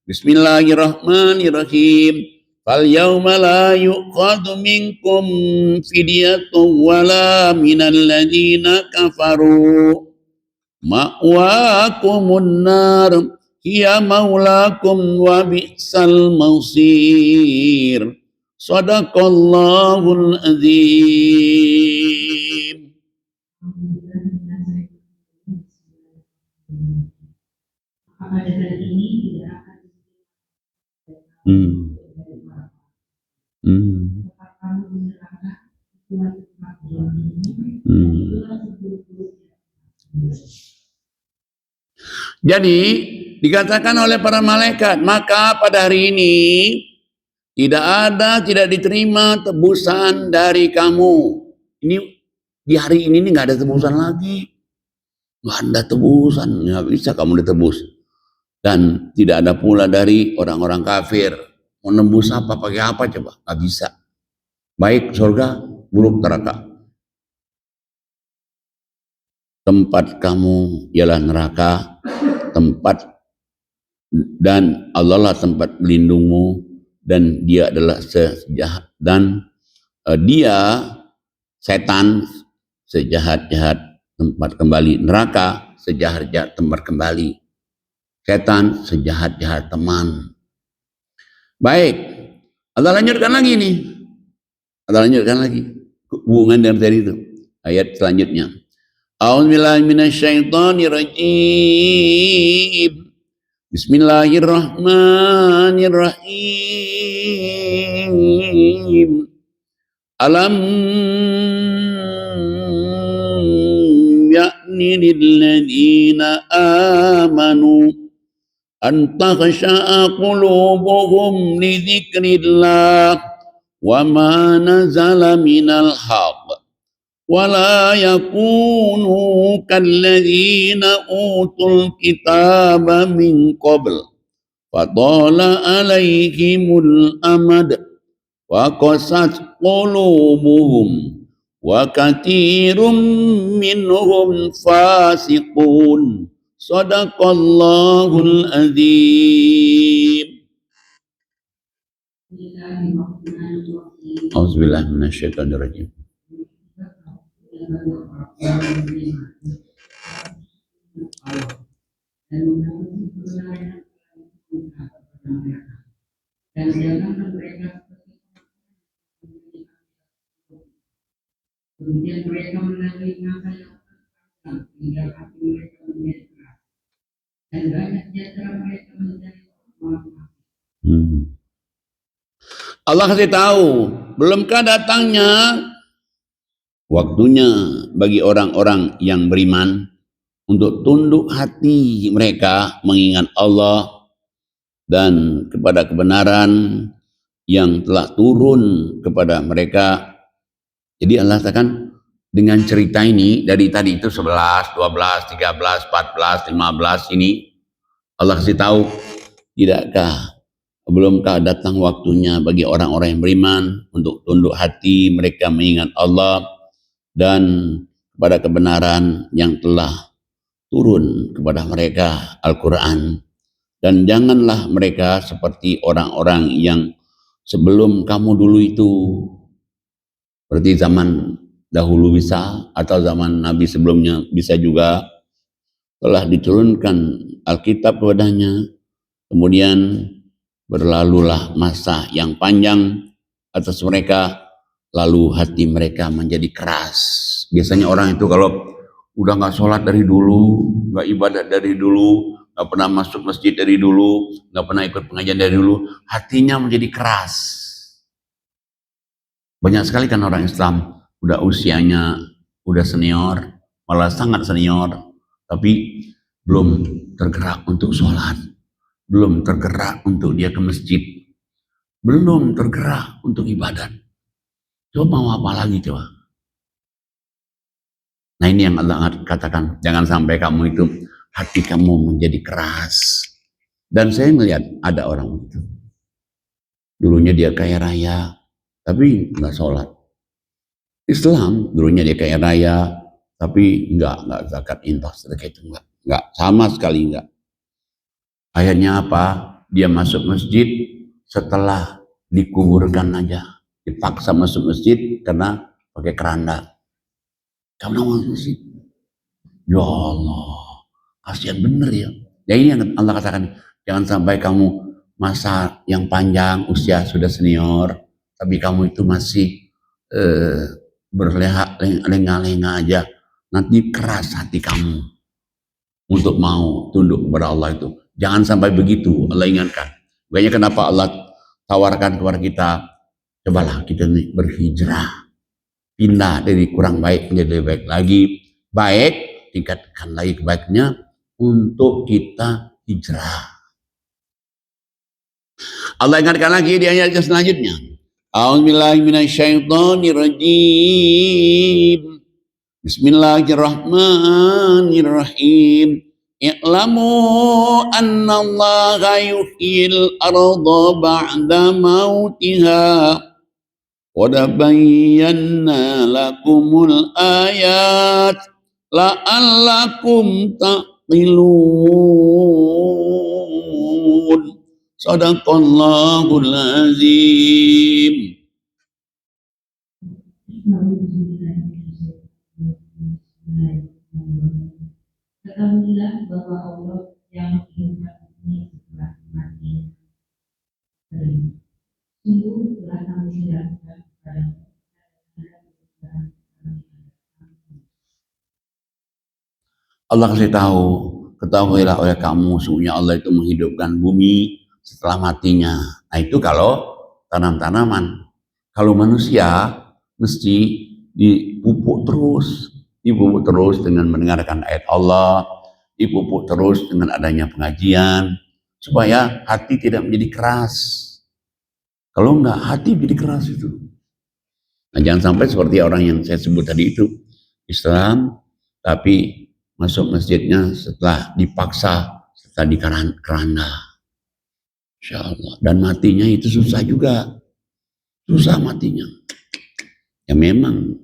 Bismillahirrahmanirrahim. Fal yawma la yuqadu minkum fidyatun wala minal ladzina kafaru. Ma'wakumun nar hiya maulakum wa bi'sal masir. Sadaqallahul azim. Pada hari ini tidak akan Jadi dikatakan oleh para malaikat, maka pada hari ini tidak diterima tebusan dari kamu. Ini di hari ini nggak ada tebusan lagi, nggak ada tebusan, nggak bisa kamu ditebus. Dan tidak ada pula dari orang-orang kafir. Mau nembus apa, pakai apa coba? Nggak bisa. Baik surga, buruk neraka. Tempat kamu ialah neraka, tempat dan Allah lah tempat melindungmu, dan dia adalah sejahat, dan dia setan sejahat-jahat tempat kembali. Neraka sejahat-jahat tempat kembali. Setan sejahat-jahat teman. Baik, Allah lanjutkan lagi nih. Allah lanjutkan lagi hubungan dengan tadi itu. Ayat selanjutnya. A'udzubillahi minasyaitonirrajim. Bismillahirrahmanirrahim. Alam ya'ni lilladzina amanu an takhsha'a qulubuhum li dzikrillah wa ma nazala minal haqq wa la yakunu kalladzina utul kitaba min qabl fatala alaihimul amad wa qasat qulubuhum wa katsirum minhum fasiqun. Sadaqallahul azim. Auzubillahi minasyaitonirrajim. dan janganlah mereka kemudian mereka menagih masa yang panjang hingga hati mereka menjadi keras dan banyak di antara mereka menjadi orang. Allah kasih tahu, belumkah datangnya waktunya bagi orang-orang yang beriman untuk tunduk hati mereka mengingat Allah dan kepada kebenaran yang telah turun kepada mereka. Jadi Allah katakan dengan cerita ini dari tadi itu 11, 12, 13, 14, 15 ini Allah kasih tahu, belumkah datang waktunya bagi orang-orang yang beriman untuk tunduk hati mereka mengingat Allah dan kepada kebenaran yang telah turun kepada mereka, Al-Quran. Dan janganlah mereka seperti orang-orang yang sebelum kamu dulu itu, seperti zaman dahulu bisa, atau zaman Nabi sebelumnya bisa juga, telah diturunkan Alkitab kepadanya, kemudian berlalulah masa yang panjang, atas mereka, lalu hati mereka menjadi keras. Biasanya orang itu kalau udah nggak sholat dari dulu, nggak ibadat dari dulu, nggak pernah masuk masjid dari dulu, nggak pernah ikut pengajian dari dulu, hatinya menjadi keras. Banyak sekali kan orang Islam udah usianya udah senior, malah sangat senior, tapi belum tergerak untuk sholat, belum tergerak untuk dia ke masjid, belum tergerak untuk ibadat. Coba mau apa lagi coba? Nah ini yang Allah katakan, jangan sampai kamu itu hati kamu menjadi keras. Dan saya melihat ada orang itu, dulunya dia kaya raya, tapi nggak sholat. Islam dulunya dia kaya raya, tapi nggak zakat infak sedekah itu nggak sama sekali nggak. Akhirnya apa? Dia masuk masjid setelah dikuburkan aja, dipaksa masuk masjid karena pakai keranda. Kamu mau masjid? Ya Allah, kasihan bener ya. Ya ini yang Allah katakan, jangan sampai kamu masa yang panjang, usia sudah senior, tapi kamu itu masih berlenga-lenga aja. Nanti keras hati kamu untuk mau tunduk kepada Allah itu. Jangan sampai begitu, Allah ingatkan. Makanya kenapa Allah tawarkan kepada kita, cobalah kita berhijrah, pindah dari kurang baik menjadi lebih baik lagi. Baik, tingkatkan lagi kebaikannya untuk kita hijrah. Allah ingatkan lagi di ayat selanjutnya. A'udzubillahi minasyaitonirrajim. Bismillahirrahmanirrahim. I'lamu annallaha yuhyil arda ba'da mautiha. Qad bayyana lakumul ayat la'allakum taqilun. Sadaqallahul azim. Ketahuilah bahwa Allah yang menghidupkan bumi setelah mati. Sungguh telah kami jelaskan kepada Allah kasih tahu, ketahuilah oleh kamu, sungguhnya Allah itu menghidupkan bumi setelah matinya. Nah itu kalau tanam-tanaman. Kalau manusia mesti dipupuk terus dengan mendengarkan ayat Allah, dipupuk terus dengan adanya pengajian, supaya hati tidak menjadi keras. Kalau enggak, hati menjadi keras itu. Nah jangan sampai seperti orang yang saya sebut tadi itu, Islam, tapi masuk masjidnya setelah dipaksa, setelah di keranda. Insya Allah. Dan matinya itu susah juga. Susah matinya. Ya memang,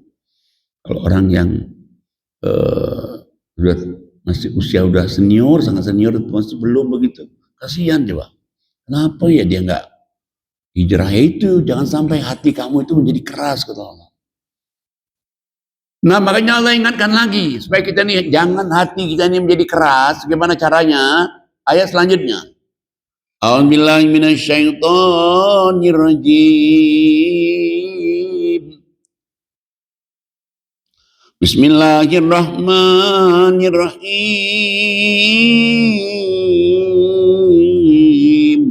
kalau orang yang masih usia udah senior, sangat senior, itu masih belum begitu. Kasihan coba. Kenapa ya dia nggak hijrah itu? Jangan sampai hati kamu itu menjadi keras, kata Allah. Nah makanya Allah ingatkan lagi supaya kita nih jangan hati kita ini menjadi keras. Bagaimana caranya? Ayat selanjutnya. A'udzubillahi minasyaitonirrajim. Bismillahirrahmanirrahim.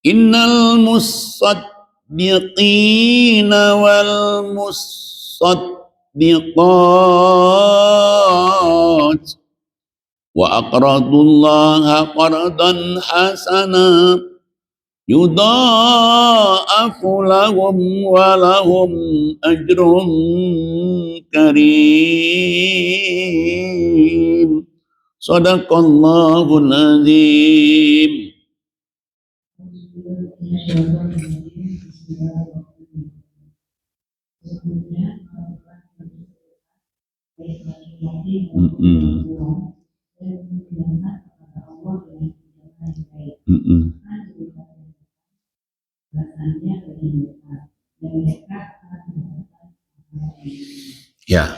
Innal musaddiqina wal musaddiqat wa aqradullaha qardan hasana yudha'afu lahum wa lahum ajrun karim. Sadaqallahul azim. Ya.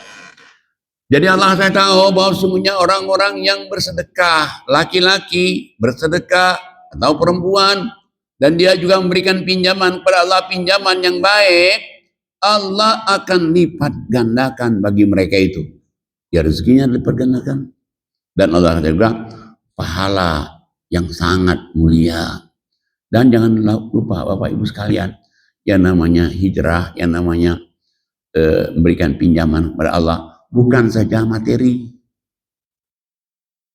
Jadi Allah saya tahu bahwa sesungguhnya orang-orang yang bersedekah, laki-laki bersedekah atau perempuan dan dia juga memberikan pinjaman kepada Allah, pinjaman yang baik, Allah akan lipat gandakan bagi mereka itu. Ya, rezekinya lipat gandakan. Dan Allah juga pahala yang sangat mulia. Dan jangan lupa Bapak Ibu sekalian, yang namanya hijrah, yang namanya memberikan pinjaman kepada Allah, bukan saja materi.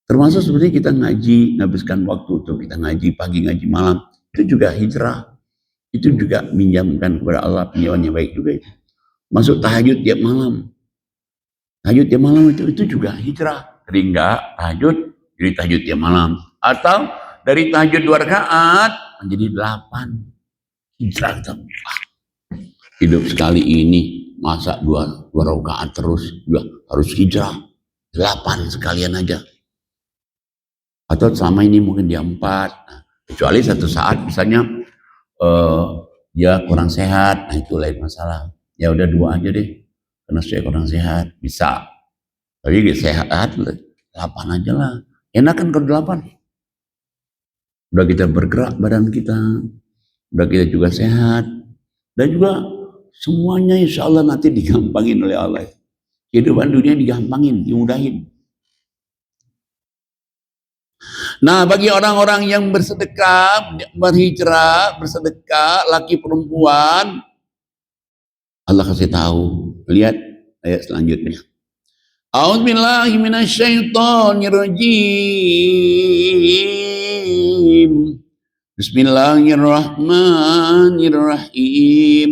Termasuk sebenarnya kita ngaji, menghabiskan waktu untuk kita ngaji pagi, ngaji malam, itu juga hijrah. Itu juga minjamkan kepada Allah, pinjaman yang baik juga itu. Masuk tahajud tiap malam. Tahajud tiap malam itu juga hijrah. Jadi enggak tahajud, jadi tahajud tiap malam. Atau dari tahajud 2 rakaat menjadi 8. Hijrah kita. Hidup sekali ini masa 2 rakaat terus, juga harus hijrah. 8 sekalian aja. Atau selama ini mungkin dia 4. Nah, kecuali satu saat misalnya dia kurang sehat, nah itu lain masalah. Ya udah 2 aja deh, karena saya kurang sehat, bisa. Tapi sehat 8 aja lah. Enak kan kalau 8. Udah kita bergerak badan kita, udah kita juga sehat, dan juga semuanya insya Allah nanti digampangin oleh Allah. Kehidupan dunia digampangin, dimudahin. Nah, bagi orang-orang yang bersedekah, berhijrah, bersedekah, laki perempuan, Allah kasih tahu. Lihat ayat selanjutnya. A'udzubillahi minasyaitonirrajim. Bismillahirrahmanirrahim.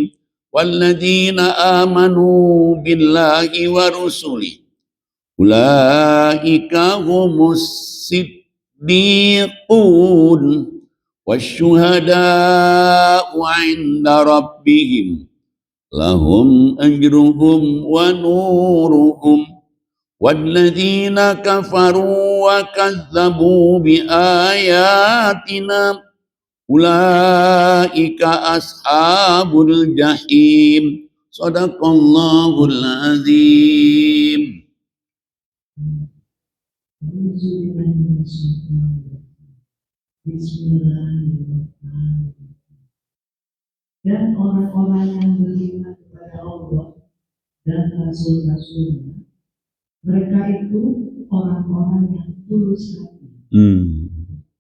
Walladzina amanu billahi wa rusulih. Ulaika humus siddiqun wasyuhada'u 'inda rabbihim lahum ajruhum wa nuruhum walladzina kafaru wa kazzabu bi ayatina ulaika ashabul jahim. Shadaqallahul azim. Bismillahirrahmanirrahim. Dan orang-orang yang beriman kepada Allah dan Rasul-Rasulnya, mereka itu orang-orang yang tulus hati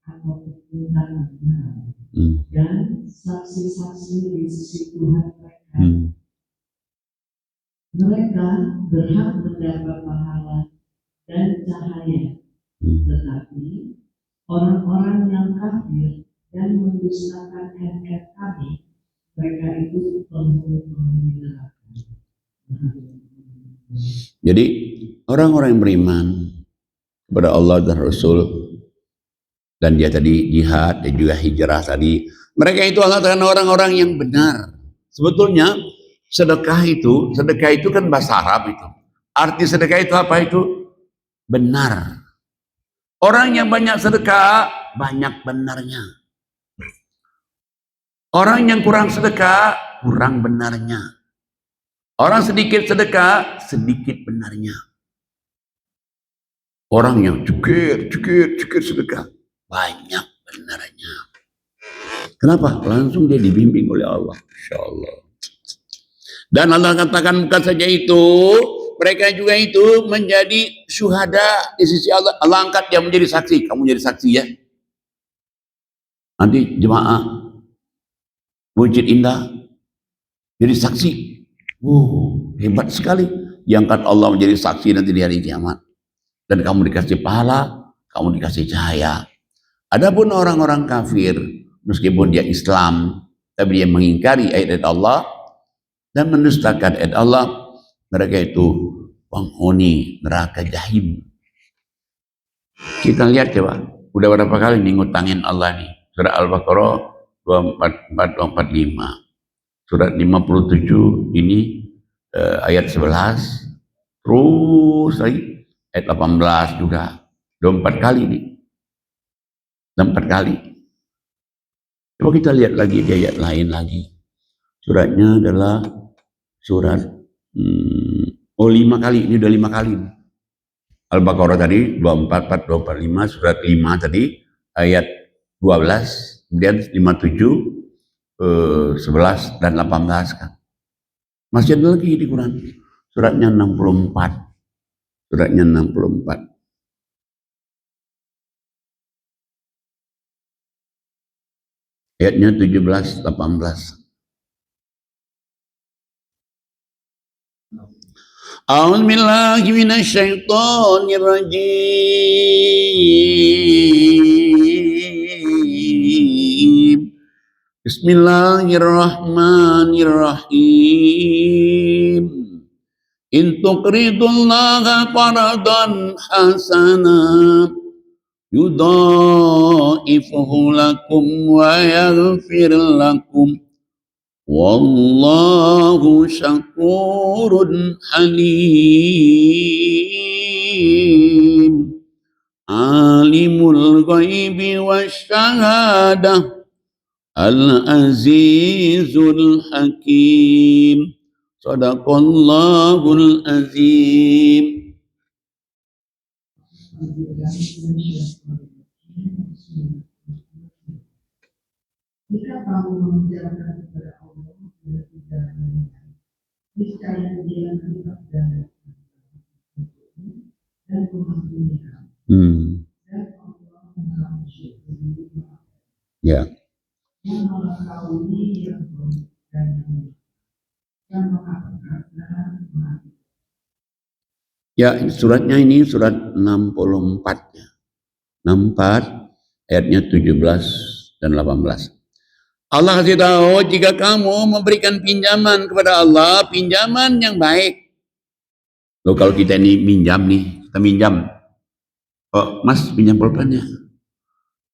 atau kebenaran dan saksi-saksi di sisi Tuhan mereka. Mereka berhak mendapat pahala dan cahaya, tetapi orang-orang yang kafir dan mendustakan ayat-ayat kami, mereka itu penghuni neraka. Jadi orang-orang yang beriman kepada Allah dan Rasul, dan dia tadi jihad dan juga hijrah tadi, mereka itu Allah katakan orang-orang yang benar. Sebetulnya sedekah itu kan bahasa Arab itu. Arti sedekah itu apa itu? Benar. Orang yang banyak sedekah, banyak benarnya. Orang yang kurang sedekah, kurang benarnya. Orang sedikit sedekah, sedikit benarnya. Orang yang cukir sedekah, banyak benarnya. Kenapa? Langsung dia dibimbing oleh Allah. Insya Allah. Dan Allah katakan bukan saja itu, mereka juga itu menjadi syuhada di sisi Allah. Allah angkat dia menjadi saksi. Kamu jadi saksi ya. Nanti jemaah Masjid Indah jadi saksi. Hebat sekali. Diangkat Allah menjadi saksi nanti di hari kiamat. Dan kamu dikasih pahala, kamu dikasih cahaya. Adapun orang-orang kafir, meskipun dia Islam, tapi dia mengingkari ayat Allah dan mendustakan ayat Allah, mereka itu penghuni neraka jahim. Kita lihat coba, udah berapa kali nih ngutangin Allah nih. Surah Al-Baqarah 245. Surat 57 ini ayat 11. Terus lagi ayat 18 juga. 24 kali nih. 4 kali. Coba kita lihat lagi di ayat lain lagi. Suratnya adalah surat 5 kali. Ini udah 5 kali. Al-Baqarah tadi 244, 245, surat 5 tadi ayat 12, Kemudian 57, 11 dan 18 kan. Masih ada lagi di Quran. Suratnya 64. Suratnya 64. Ayatnya 17, 18. A'udzu billahi minasyaitonir rajim. Bismillahirrahmanirrahim. In tuqridullaha qaradan hasana yudha'ifuhu lakum wa yaghfir lakum wallahu syakurun halim. Alimul ghaibi wasyahadah al-azizul hakim. Sadaqallahul azim. Jika kamu membicarakan kepada Allah dan tidak mendengar, niscaya Dia mendengar dan mengampuni kamu. Dan Allah mengasihi Ya. yang mengetahui yang baik dan yang mengatakan mati. Ya, suratnya ini surat 64 ya. 64 ayatnya 17 dan 18. Allah kasih tahu, jika kamu memberikan pinjaman kepada Allah, pinjaman yang baik. Loh, kalau kita ini minjam nih, kita minjam. Oh, Mas pinjam pulpennya.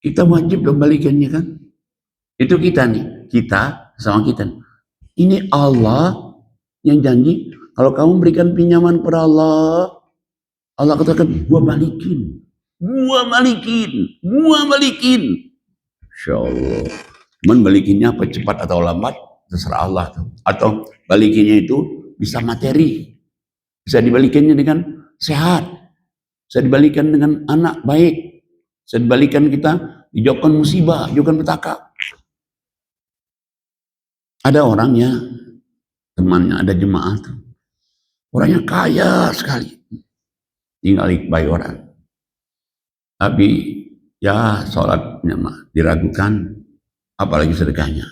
Kita wajib dong balikannya kan? Itu kita nih, kita sama kita. Ini Allah yang janji, kalau kamu berikan pinjaman kepada Allah, Allah katakan, gua balikin. Insya Allah. Cuman balikinnya apa cepat atau lambat terserah Allah tuh. Atau balikinnya itu bisa materi, bisa dibalikinnya dengan sehat, bisa dibalikan dengan anak baik, bisa dibalikan kita dijauhkan musibah, dijauhkan petaka. Ada orangnya, temannya ada jemaah tuh, orangnya kaya sekali, tinggal baik orang, tapi ya sholatnya mah diragukan. Apalagi sedekahnya.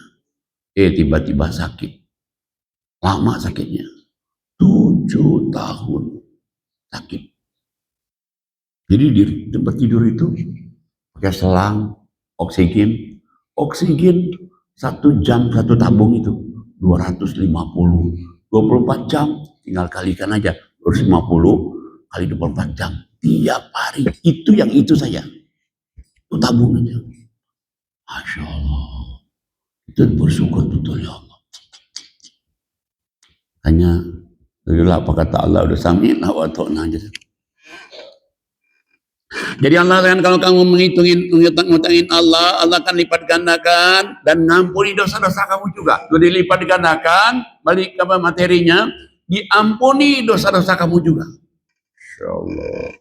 Tiba-tiba sakit. Lama sakitnya. 7 tahun sakit. Jadi di tempat tidur itu pakai selang, oksigen. Oksigen 1 jam 1 tabung itu 250. 24 jam tinggal kalikan aja. 250 kali 24 jam. Tiap hari. Itu yang itu saja. Itu tabung aja. Masya Allah, itu bersyukur betul ya Allah. Hanya, apa kata Allah, udah sami'na wa ta'na aja. Jadi Allah kan kalau kamu ngutangin Allah, Allah akan lipat gandakan dan ngampuni dosa-dosa kamu juga. Jadi lipat gandakan, balik apa materinya, diampuni dosa-dosa kamu juga. Masya Allah.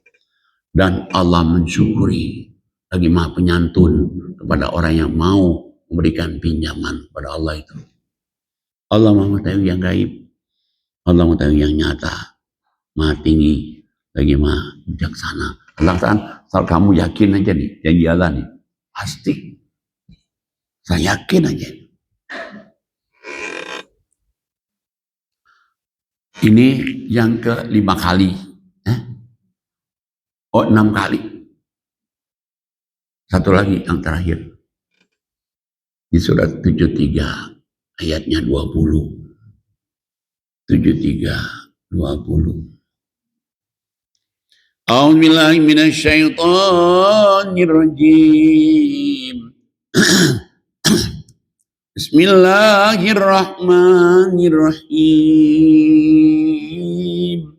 Dan Allah mensyukuri, lagi maha penyantun kepada orang yang mau memberikan pinjaman kepada Allah itu. Allah maha mengetahui yang gaib, Allah mengetahui yang nyata, maha tinggi, lagi maha bijaksana. Allah kan, kalau kamu yakin aja nih, janji Allah nih, pasti. Saya yakin aja. Ini yang ke-5 kali. 6 kali. Satu lagi yang terakhir. Di surat 73 ayatnya 20. 73, 20. A'udzubillahi minasyaitonir rajim. Bismillahirrahmanirrahim.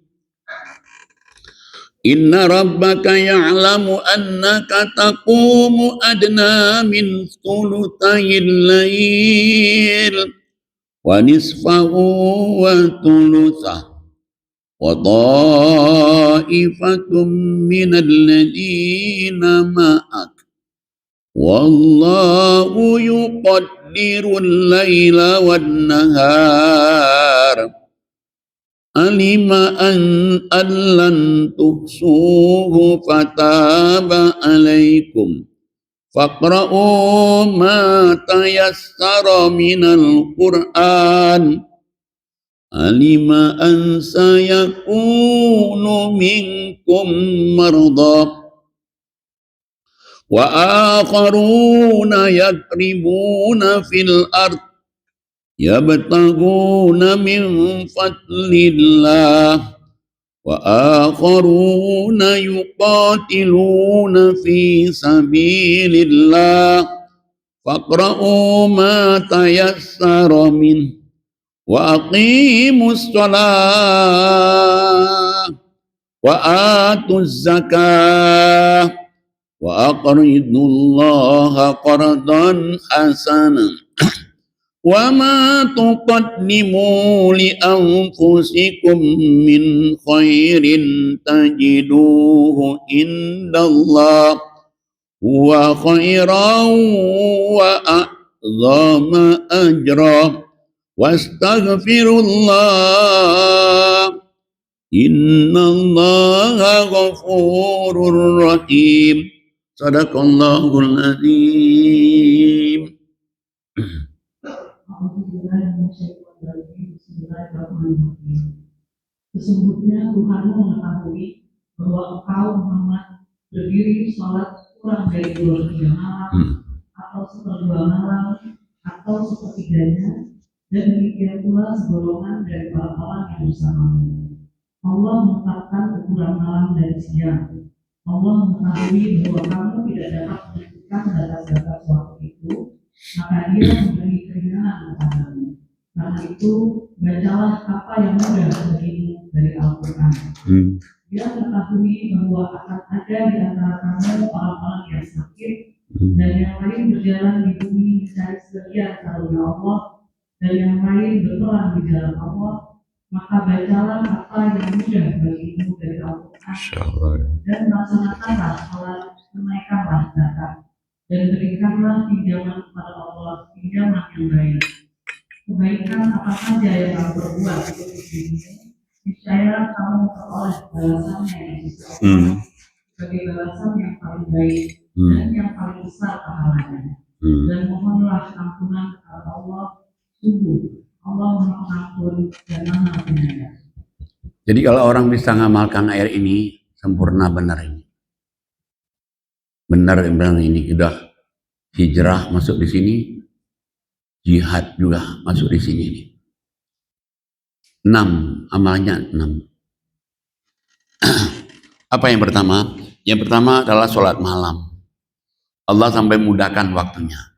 Inna rabbaka ya'lamu annaka taqumu adna min thulutayil lail wa nisfahu wa thuluthah wa ta'ifatum minal ladina ma'ak Wallahu yuqaddirul laila wan nahar alima an lan tuhsuhu fataba alaikum faqra'u ma tayassara minal Qur'an alima an sayakunu minkum marda wa akharuna yakribuna fil ard yabtaguna min fadlillah wa akharuna yuqatiluna fi sabilillah faqra'u ma tayassara min wa aqimus shalah wa atuz zakah wa aqridullaha qardan hasanan wa ma tuqaddimu li anfusikum min khairin tajiduhu indallah huwa khairan wa a'zama ajra wastaghfirullah innallaha ghafurur rahim. Sadaqallahul azim. Sesungguhnya Tuhanmu mengetahui bahwa engkau Muhammad berdiri sholat kurang dari 2/3 malam atau 1/2 malam atau sepertiganya, dan demikian pula segolongan dari para orang yang bersamamu. Allah menetapkan ukuran malam dan siang. Allah mengetahui bahwa kamu tidak dapat menentukan batas-batas waktu itu, maka Dia memberi keringanan kepadamu. Karena itu, bacalah apa yang mudah bagimu dari Al-Quran. Dia mengetahui bahwa akan ada di antara kamu orang-orang yang sakit, dan yang lain berjalan di bumi mencari sebagian karunia Allah, dan yang lain berperang di jalan Allah. Maka bacalah apa yang mudah bagimu dari Al-Quran, dan laksanakanlah sholat, tunaikanlah zakat, dan berikanlah pinjaman kepada Allah, pinjaman yang baik. Kebaikan apa saja yang kamu perbuat untuk dirimu, niscaya kamu memperoleh balasannya yang besar, sebagai balasan yang paling baik dan yang paling besar pahalanya. Dan mohonlah ampunan kepada Allah, sungguh Allah Maha Pengampun dan Maha Penyayang. Jadi kalau orang bisa ngamalkan ayat ini, sempurna benar ini. Benar ini sudah hijrah masuk di sini, jihad juga masuk di sini. 6, amalnya 6. Apa yang pertama? Yang pertama adalah sholat malam. Allah sampai mudahkan waktunya.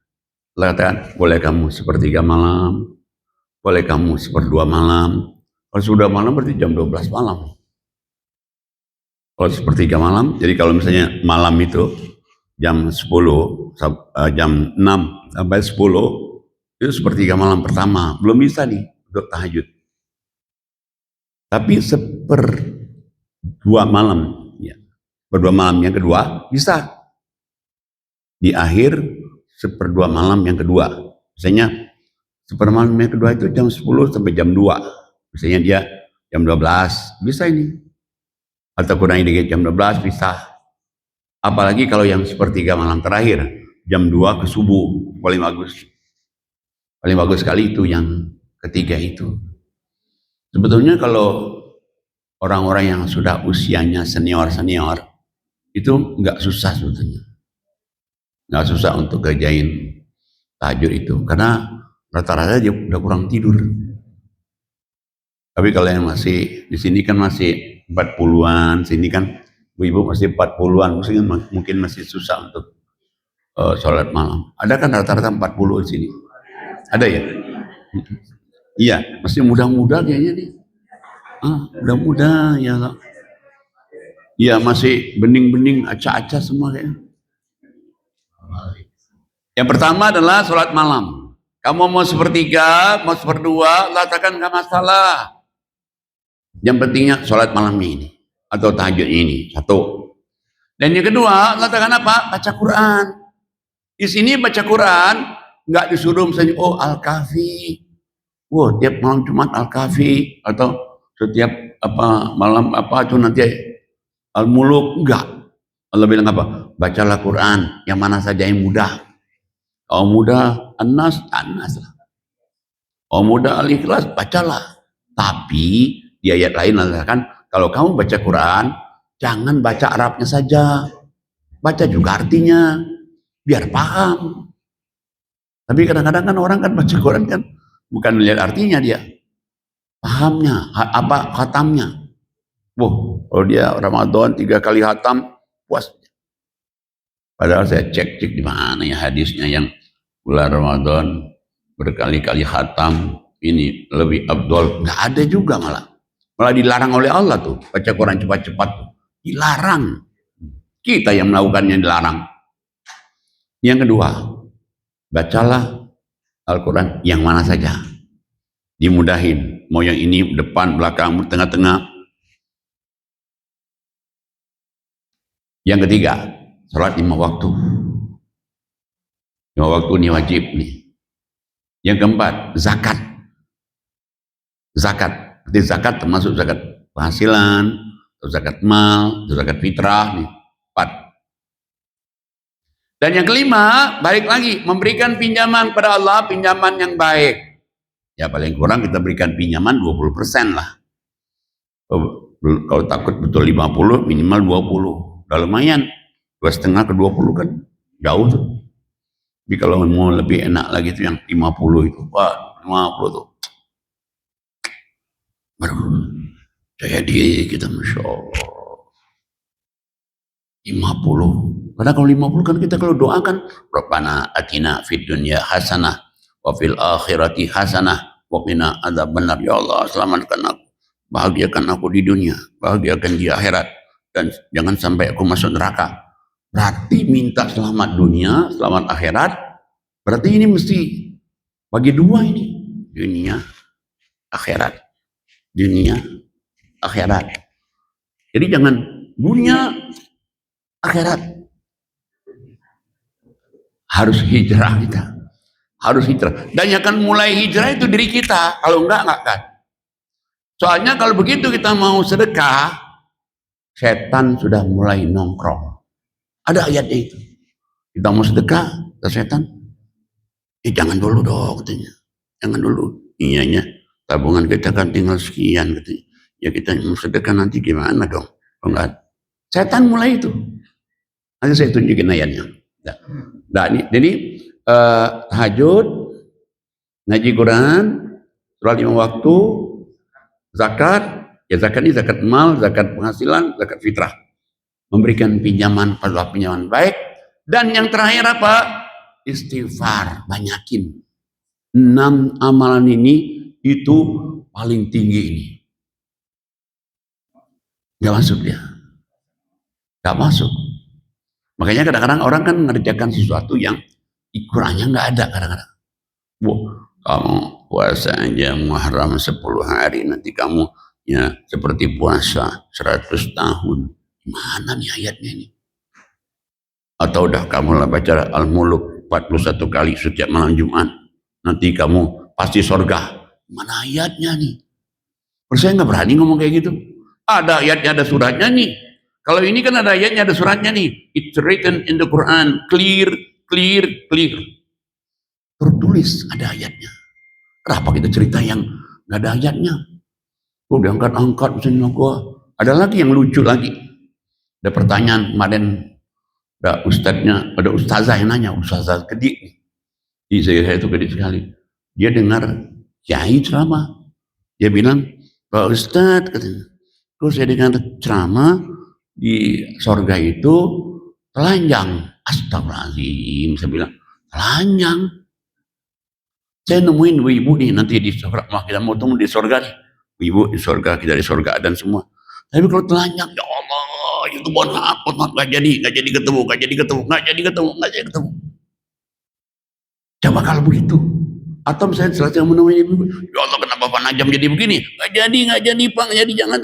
Allah katakan, boleh kamu 1/3 malam, boleh kamu 1/2 malam. Kalau sudah malam berarti jam 12 malam. Kalau 1/3 malam, jadi kalau misalnya malam itu jam 10, jam 6 sampai 10, itu 1/3 malam pertama. Belum bisa nih untuk tahajud. Tapi 1/2 malam, ya. 1/2 malam yang kedua bisa. Di akhir 1/2 malam yang kedua. Misalnya 1/2 malam yang kedua itu jam 10 sampai jam 2. Misalnya dia jam 12, bisa ini. Atau kurangi dikit jam 12 bisa. Apalagi kalau yang 1/3 malam terakhir, jam 2 ke subuh, paling bagus. Paling bagus sekali itu yang ketiga itu. Sebetulnya kalau orang-orang yang sudah usianya senior-senior, itu nggak susah sebetulnya. Nggak susah untuk kerjain tahajud itu. Karena rata-rata dia udah kurang tidur. Tapi kalau yang masih di sini kan masih 40-an, sini kan ibu masih 40-an, mungkin masih susah untuk sholat malam. Ada kan rata-rata 40 di sini? Ada ya? Iya, masih muda-muda kayaknya nih. Muda-muda ya. Iya, masih bening-bening, acak-acak semua kayaknya. Yang pertama adalah sholat malam. Kamu mau 1/3, mau 1/2, katakan gak masalah. Yang pentingnya sholat malam ini atau tahajud ini, 1. Dan yang kedua, katakan apa? Baca Quran. Di sini baca Quran nggak disuruh misalnya Al-Kahfi. Wah, tiap malam Jumat Al-Kahfi atau setiap malam itu nanti Al-Muluk, enggak. Allah bilang apa? Bacalah Quran yang mana saja yang mudah. Kalau mudah An-Nas lah. Kalau mudah Al-Ikhlas bacalah. Tapi di ayat lain kan kalau kamu baca Quran jangan baca Arabnya saja. Baca juga artinya biar paham. Tapi kadang-kadang kan orang kan baca Quran kan bukan melihat artinya dia. Pahamnya, khatamnya. Wah, kalau dia Ramadan 3 kali khatam, puas. Padahal saya cek di mana ya hadisnya yang bulan Ramadan berkali-kali khatam, ini lebih abdol. Nggak ada juga malah. Malah dilarang oleh Allah tuh, baca Quran cepat-cepat tuh. Dilarang. Kita yang melakukannya dilarang. Yang kedua, bacalah Al-Quran yang mana saja. Dimudahin. Mau yang ini depan, belakang, tengah-tengah. Yang ketiga, salat 5 waktu. 5 waktu ini wajib nih. Yang keempat, zakat. Zakat. Berarti zakat termasuk zakat penghasilan, atau zakat mal, atau zakat fitrah nih. 4. Dan yang kelima, balik lagi, memberikan pinjaman pada Allah, pinjaman yang baik. Ya paling kurang kita berikan pinjaman 20% lah. Kalau takut betul 50, minimal 20. Udah lumayan, 2,5 ke 20 kan jauh tuh. Tapi kalau mau lebih enak lagi tuh yang 50 itu, Pak, 50 tuh. Baru saya kita Masya Allah. 50. Karena kalau 50 kan kita kalau doakan, Rabbana atina fid dunya hasanah wa fil akhirati hasanah wa qina adzabannar. Ya Allah, selamatkan aku, bahagiakan aku di dunia, bahagiakan di akhirat, dan jangan sampai aku masuk neraka. Berarti minta selamat dunia, selamat akhirat. Berarti ini mesti bagi dua ini. Dunia, akhirat. Dunia, akhirat. Jadi jangan dunia, akhirat. Harus hijrah kita. Harus hijrah. Dan yang akan mulai hijrah itu diri kita. Kalau enggak kan. Soalnya kalau begitu kita mau sedekah, setan sudah mulai nongkrong. Ada ayatnya itu. Kita mau sedekah ke setan. Jangan dulu dong katanya. Jangan dulu. Iyanya tabungan kita kan tinggal sekian katanya. Ya kita mau sedekah nanti gimana dong? Enggak. Setan mulai itu. Nanti saya tunjukin ayatnya. Nah, jadi tahajud, ngaji Quran, sholat 5 waktu, zakat. Ya zakat ini zakat mal, zakat penghasilan, zakat fitrah. Memberikan pinjaman pada pinjaman baik. Dan yang terakhir apa? Istighfar, banyakin. 6 amalan ini itu paling tinggi ini. Gak masuk dia. Gak masuk. Makanya kadang-kadang orang kan mengerjakan sesuatu yang ukurannya gak ada kadang-kadang. Kamu puasa aja Muharram 10 hari, nanti kamu ya seperti puasa 100 tahun. Mana nih ayatnya ini? Atau udah kamu lah baca Al-Muluk 41 kali setiap malam Jumat, nanti kamu pasti surga. Mana ayatnya nih? Kalau saya nggak berani ngomong kayak gitu. Ada ayatnya, ada suratnya nih. Kalau ini kan ada ayatnya, ada suratnya nih. It's written in the Quran, clear, clear, clear. Tertulis ada ayatnya. Kenapa kita cerita yang nggak ada ayatnya? Udah angkat-angkat misalnya gua. Ada lagi yang lucu lagi. Ada pertanyaan kemarin, ada ustadznya, ada ustazah yang nanya, ustazah Kedik. Di saya itu Kedik sekali. Dia dengar kiai ceramah. Dia bilang, Pak Ustadz, katanya, terus saya dengar ceramah di sorga itu telanjang. Astagfirullahaladzim, saya bilang, telanjang. Saya nemuin ibu nih nanti di sorga, kita mau tunggu di sorga nih. Ibu di sorga, kita di sorga dan semua. Tapi kalau telanjang, ya Allah, itu mohon maaf, nggak jadi ketemu. Coba kalau begitu. Atau misalnya setelah menemui ibu, ya Allah kenapa Pak Najam jadi begini? Nggak jadi Pak, jangan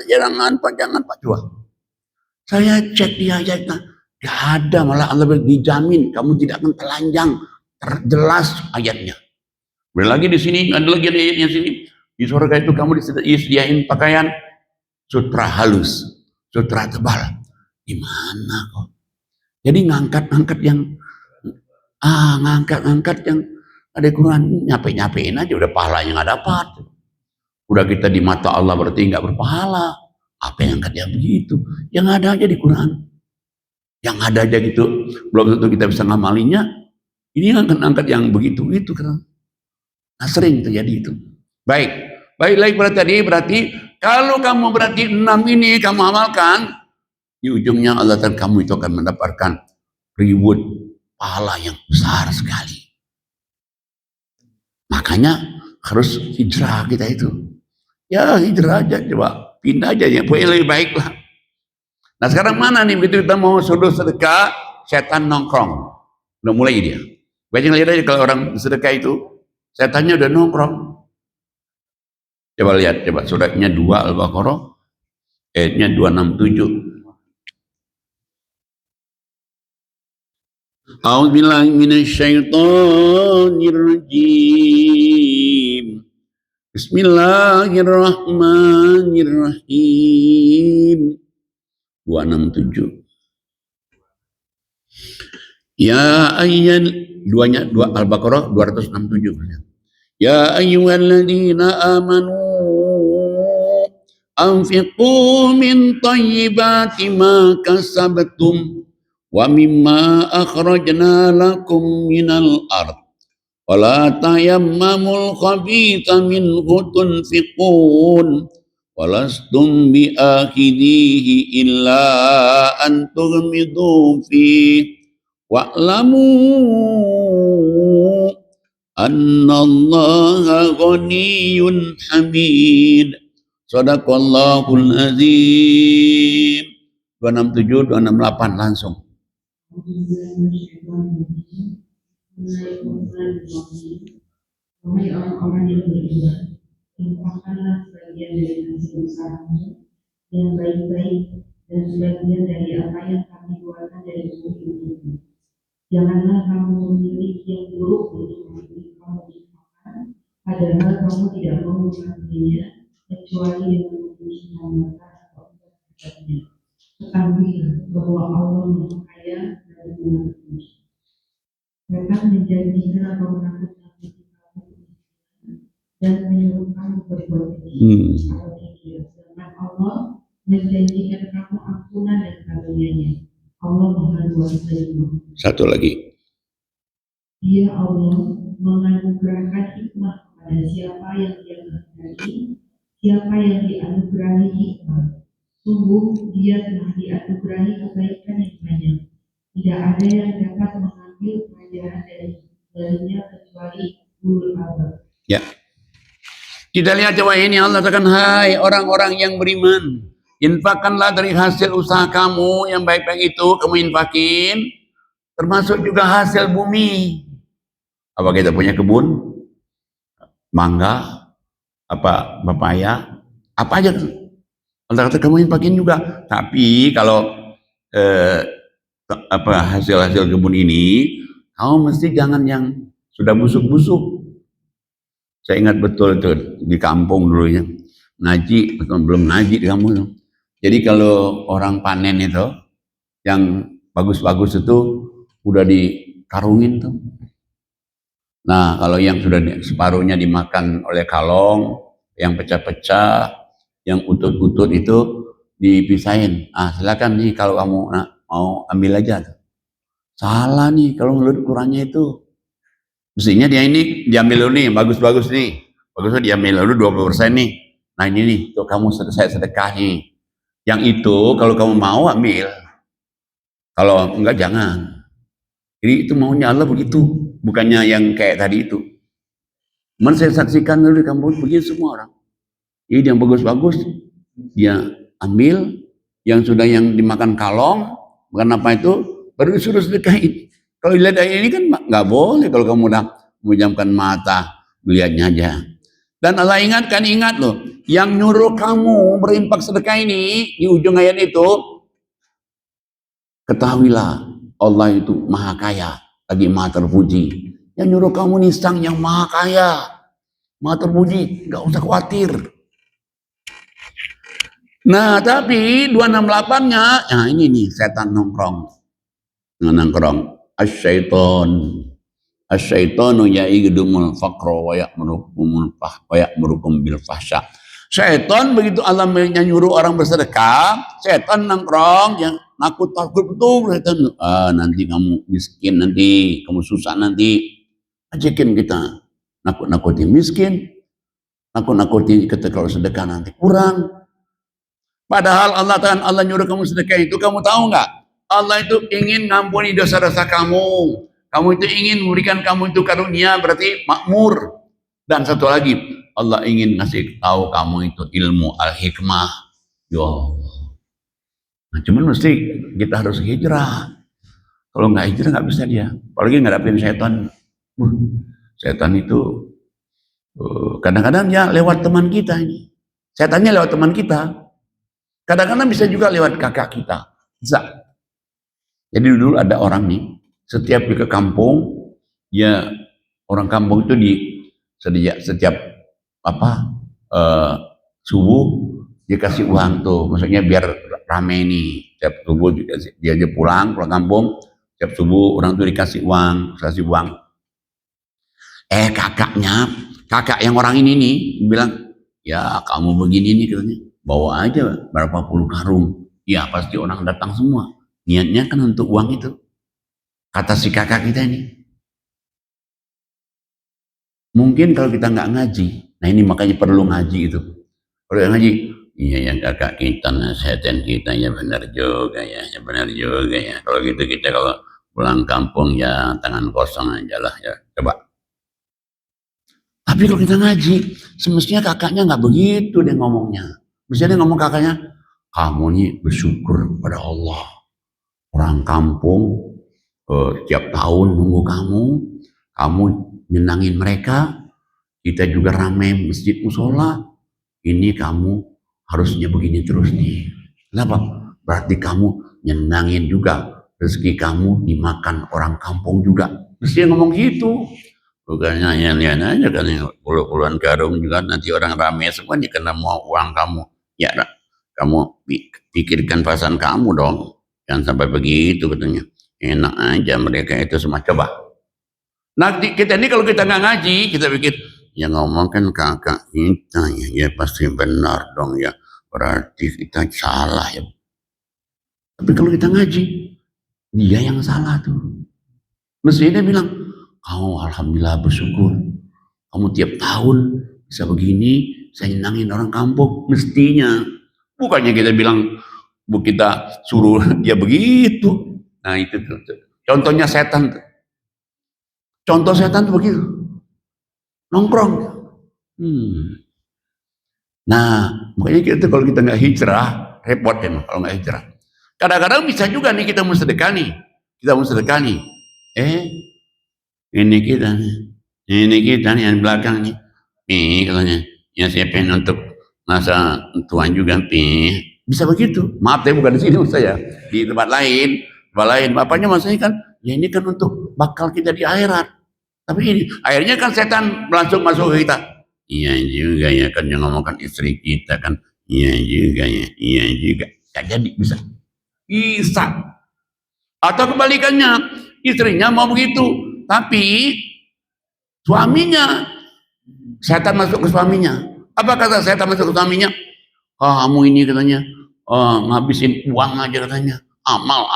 Pak, Coba. Saya cek di ayatnya, Gak ada, malah Allah dijamin kamu tidak akan telanjang. Terjelas ayatnya. Lagi di sini, ada lagi ayatnya sini. Di surga itu kamu disediain pakaian sutra halus, sutra tebal. Gimana kok? Jadi ngangkat-ngangkat yang ngangkat-ngangkat yang ada Quran, nyape-nyapein aja udah pahalanya nggak dapat. Udah kita di mata Allah berarti nggak berpahala. Apa yang angkat yang begitu? Yang ada aja di Quran. Yang ada aja gitu. Belum tentu kita bisa ngamalinya. Ini angkat-angkat yang begitu itu kan. Nah, sering terjadi itu. Baik lagi berarti kalau kamu berarti 6 ini kamu amalkan, di ujungnya Allah dan kamu itu akan mendapatkan reward pahala yang besar sekali. Makanya harus hijrah kita itu. Ya hijrah aja, coba pindah aja ya, pokoknya lebih baik lah. Nah sekarang mana nih begitu kita mau suruh sedekah, setan nongkrong, udah mulai dia. Banyak lihat aja kalau orang sedekah itu, setannya udah nongkrong. Coba lihat, coba suratnya 2 Al-Baqarah, ayatnya 267. A'udzubillahi minasyaitonirrajim. Bismillahirrahmanirrahim. 267. Ya ayyan 2 Al-Baqarah 267. Ya ayyuhalladzina amanu anfiqu min thayyibati ma kasabtum wa mimma akhrajna lakum minal ard wa la tayammamul khabitha minhu tunfiqun wa lastum bi akhidihi illa an tughmidu fi wa'lamu annallaha ghaniyyun hamid. Shadaqallahul azim. 267 268 langsung. Wahai orang-orang yang beriman, infakkanlah sebagian dari hasil usahamu yang baik-baik dan sebagian dari apa yang kami keluarkan dari bumi untukmu. Janganlah kamu memilih yang buruk untuk memberi kamu infakkan, padahal kamu tidak mau mengambilnya kecuali dengan mencucikan mata atau memperhatikannya. Ketahuilah bahwa Allah Maha Kaya dan Maha Pengampun. Mereka menjanjikan atau menakut-nakuti kamu dan menyuruh kamu berbuat keji atau kikir. Sedangkan Allah menjanjikan kamu ampunan dan karunia-Nya. Allah Maha Luas Ilmu. Satu lagi. Dia Allah menganugerahkan hikmah kepada siapa yang Dia kehendaki, siapa yang dianugerahi hikmah. Sungguh Dia telah dianugerahi kebaikan yang banyak. Tidak ada yang dapat mengambil pelajaran darinya kecuali ulul albab. Ya. Kita lihat coba ini Allah katakan, hai orang-orang yang beriman, infakkanlah dari hasil usaha kamu yang baik-baik itu, kamu infakin, termasuk juga hasil bumi. Apa kita punya kebun? Mangga, apa pepaya, apa aja. Allah kata kamu infakin juga. Tapi kalau hasil-hasil kebun ini, kamu mesti jangan yang sudah busuk-busuk. Saya ingat betul itu di kampung dulunya. Ngaji, belum ngaji di kampung. Jadi kalau orang panen itu, yang bagus-bagus itu udah dikarungin tuh. Nah kalau yang sudah separuhnya dimakan oleh kalong, yang pecah-pecah, yang utut-utut itu dipisahin. Silakan nih kalau kamu mau ambil aja tuh. Salah nih kalau menurut ukurannya itu. Mestinya dia ini diambil dulu nih, bagus-bagus nih. Bagusnya diambil dulu 20% nih. Nah ini nih, tuh kamu saya sedekah nih. Yang itu kalau kamu mau ambil. Kalau enggak jangan. Jadi itu maunya Allah begitu. Bukannya yang kayak tadi itu. Cuman saya saksikan dulu di kampung begitu semua orang. Jadi yang bagus-bagus dia ambil. Yang sudah yang dimakan kalong, bukan apa itu, baru disuruh sedekahin. Kalau dilihat ini kan nggak boleh kalau kamu udah memejamkan mata, melihatnya aja. Dan Allah ingatkan, ingat loh, yang nyuruh kamu berinfak sedekah ini, di ujung ayat itu, Ketahuilah Allah itu maha kaya, lagi maha terpuji. Yang nyuruh kamu nisang yang maha kaya, maha terpuji, gak usah khawatir. Nah tapi 268-nya, nah ini nih setan nongkrong. Asyaitonu ya'idumul faqra wa ya'murukum bil fahsya. Syaitan begitu Allah menyuruh orang bersedekah, setan nongkrong yang takut betul setan. Nanti kamu miskin, nanti kamu susah, nanti ajakin kita nakut-nakuti miskin, nakut-nakuti kita kalau sedekah nanti kurang. Padahal Allah nyuruh kamu sedekah itu, kamu tahu nggak? Allah itu ingin ngampuni dosa-dosa kamu. Kamu itu ingin memberikan kamu itu karunia, berarti makmur. Dan satu lagi, Allah ingin ngasih tahu kamu itu ilmu al-hikmah. Ya Allah. Nah, cuman mesti kita harus hijrah. Kalau nggak hijrah nggak bisa dia. Apalagi ngadapin setan. Setan itu kadang-kadang ya lewat teman kita ini. Setannya lewat teman kita. Kadang-kadang bisa juga lewat kakak kita. Bisa. Jadi dulu ada orang nih, setiap ke kampung, ya orang kampung itu setiap subuh dia kasih uang tuh, maksudnya biar rame nih. Setiap subuh dia aja pulang kampung, setiap subuh orang tuh dikasih uang. Kakak yang orang ini nih bilang, ya kamu begini nih katanya, bawa aja berapa puluh karung. Ya pasti orang datang semua. Niatnya kan untuk uang itu. Kata si kakak kita ini. Mungkin kalau kita nggak ngaji, nah ini makanya perlu ngaji itu. Kalau ngaji, iya yang kakak kita nasihatin kita ya benar juga ya benar juga ya. Kalau gitu kita kalau pulang kampung ya tangan kosong aja lah ya. Coba. Tapi kalau kita ngaji, semestinya kakaknya nggak begitu dia ngomongnya. Mestinya dia ngomong kakaknya, kamu nih bersyukur pada Allah. Orang kampung tiap tahun nunggu kamu nyenangin mereka, kita juga ramai masjid musola, ini kamu harusnya begini terus nih. Kenapa? Berarti kamu nyenangin juga rezeki kamu dimakan orang kampung juga. Mestinya ngomong gitu. Bukannya lihat aja kan puluhan karung juga nanti orang ramai semua nih karena mau uang kamu. Ya kamu pikirkan perasaan kamu dong. Jangan sampai begitu katanya. Enak aja mereka itu semua. Coba. Nah kita ini kalau kita nggak ngaji, kita pikir, ya ngomong kan kakak kita ya pasti benar dong ya. Berarti kita salah ya. Tapi kalau kita ngaji, dia yang salah tuh. Mestinya dia bilang, kamu alhamdulillah bersyukur. Kamu tiap tahun bisa begini, saya nyenangin orang kampung. Mestinya. Bukannya kita bilang, kita suruh dia begitu. Nah itu tuh. Contohnya setan tuh. Contoh setan tuh begitu. Nongkrong. Nah, makanya kita kalau kita nggak hijrah, repot emang kalau nggak hijrah. Kadang-kadang bisa juga nih kita mau sedekah nih. Ini kita nih yang belakang nih. Katanya, ya saya pengen untuk masa tuan juga bisa begitu. Maaf tapi bukan di sini saya, di tempat lain. Bapaknya maksudnya kan, ya ini kan untuk bakal kita di akhirat. Tapi ini akhirnya kan setan langsung masuk ke kita. Iya juga ya kan yang ngomongkan istri kita kan. Iya juga ya, iya juga. Gak jadi bisa. Atau kebalikannya, istrinya mau begitu, tapi suaminya setan masuk ke suaminya. Apa kata setan masuk ke suaminya? Kamu ini katanya ngabisin uang aja katanya. Amal.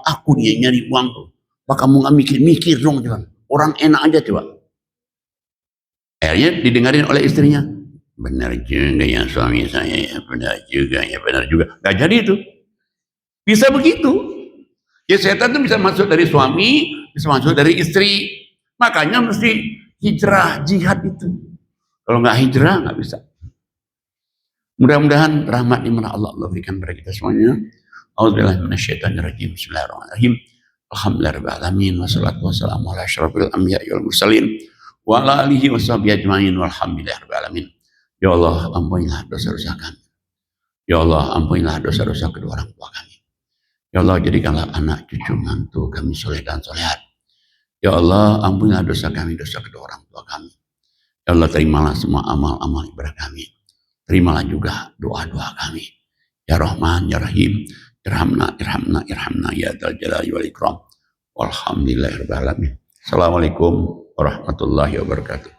Aku dia nyari uang tuh. Apa kamu nggak mikir dong cuman. Orang enak aja coba. Akhirnya didengarin oleh istrinya. Benar juga ya suami saya ya. Benar juga. Gak jadi itu. Bisa begitu. Ya setan itu bisa masuk dari suami, bisa masuk dari istri. Makanya mesti hijrah, jihad itu. Kalau nggak hijrah nggak bisa. Mudah-mudahan rahmat iman Allah berikan kepada kita semuanya. A'udzubillahi minasyaitonirrajim. Bismillahirrahmanirrahim. Alhamdulillahirabbil alamin wassalatu wassalamu ala asyrofil anbiya'i wal mursalin wa ala alihi washabihi ajmain walhamdulillahirabbil alamin. Ya Allah, ampunilah dosa-dosa kami. Ya Allah, ampunilah dosa-dosa kedua orang tua kami. Ya Allah, jadikanlah anak cucu mantu kami soleh dan solehat. Ya Allah, ampunilah dosa kami, dosa kedua orang tua kami. Ya Allah, terimalah semua amal-amal ibadah kami. Terimalah juga doa-doa kami. Ya Rahman, Ya Rahim, irhamna, irhamna, irhamna, ya Dzal Jalali wal Ikram. Walhamdulillahirabbil alamin. Assalamualaikum warahmatullahi wabarakatuh.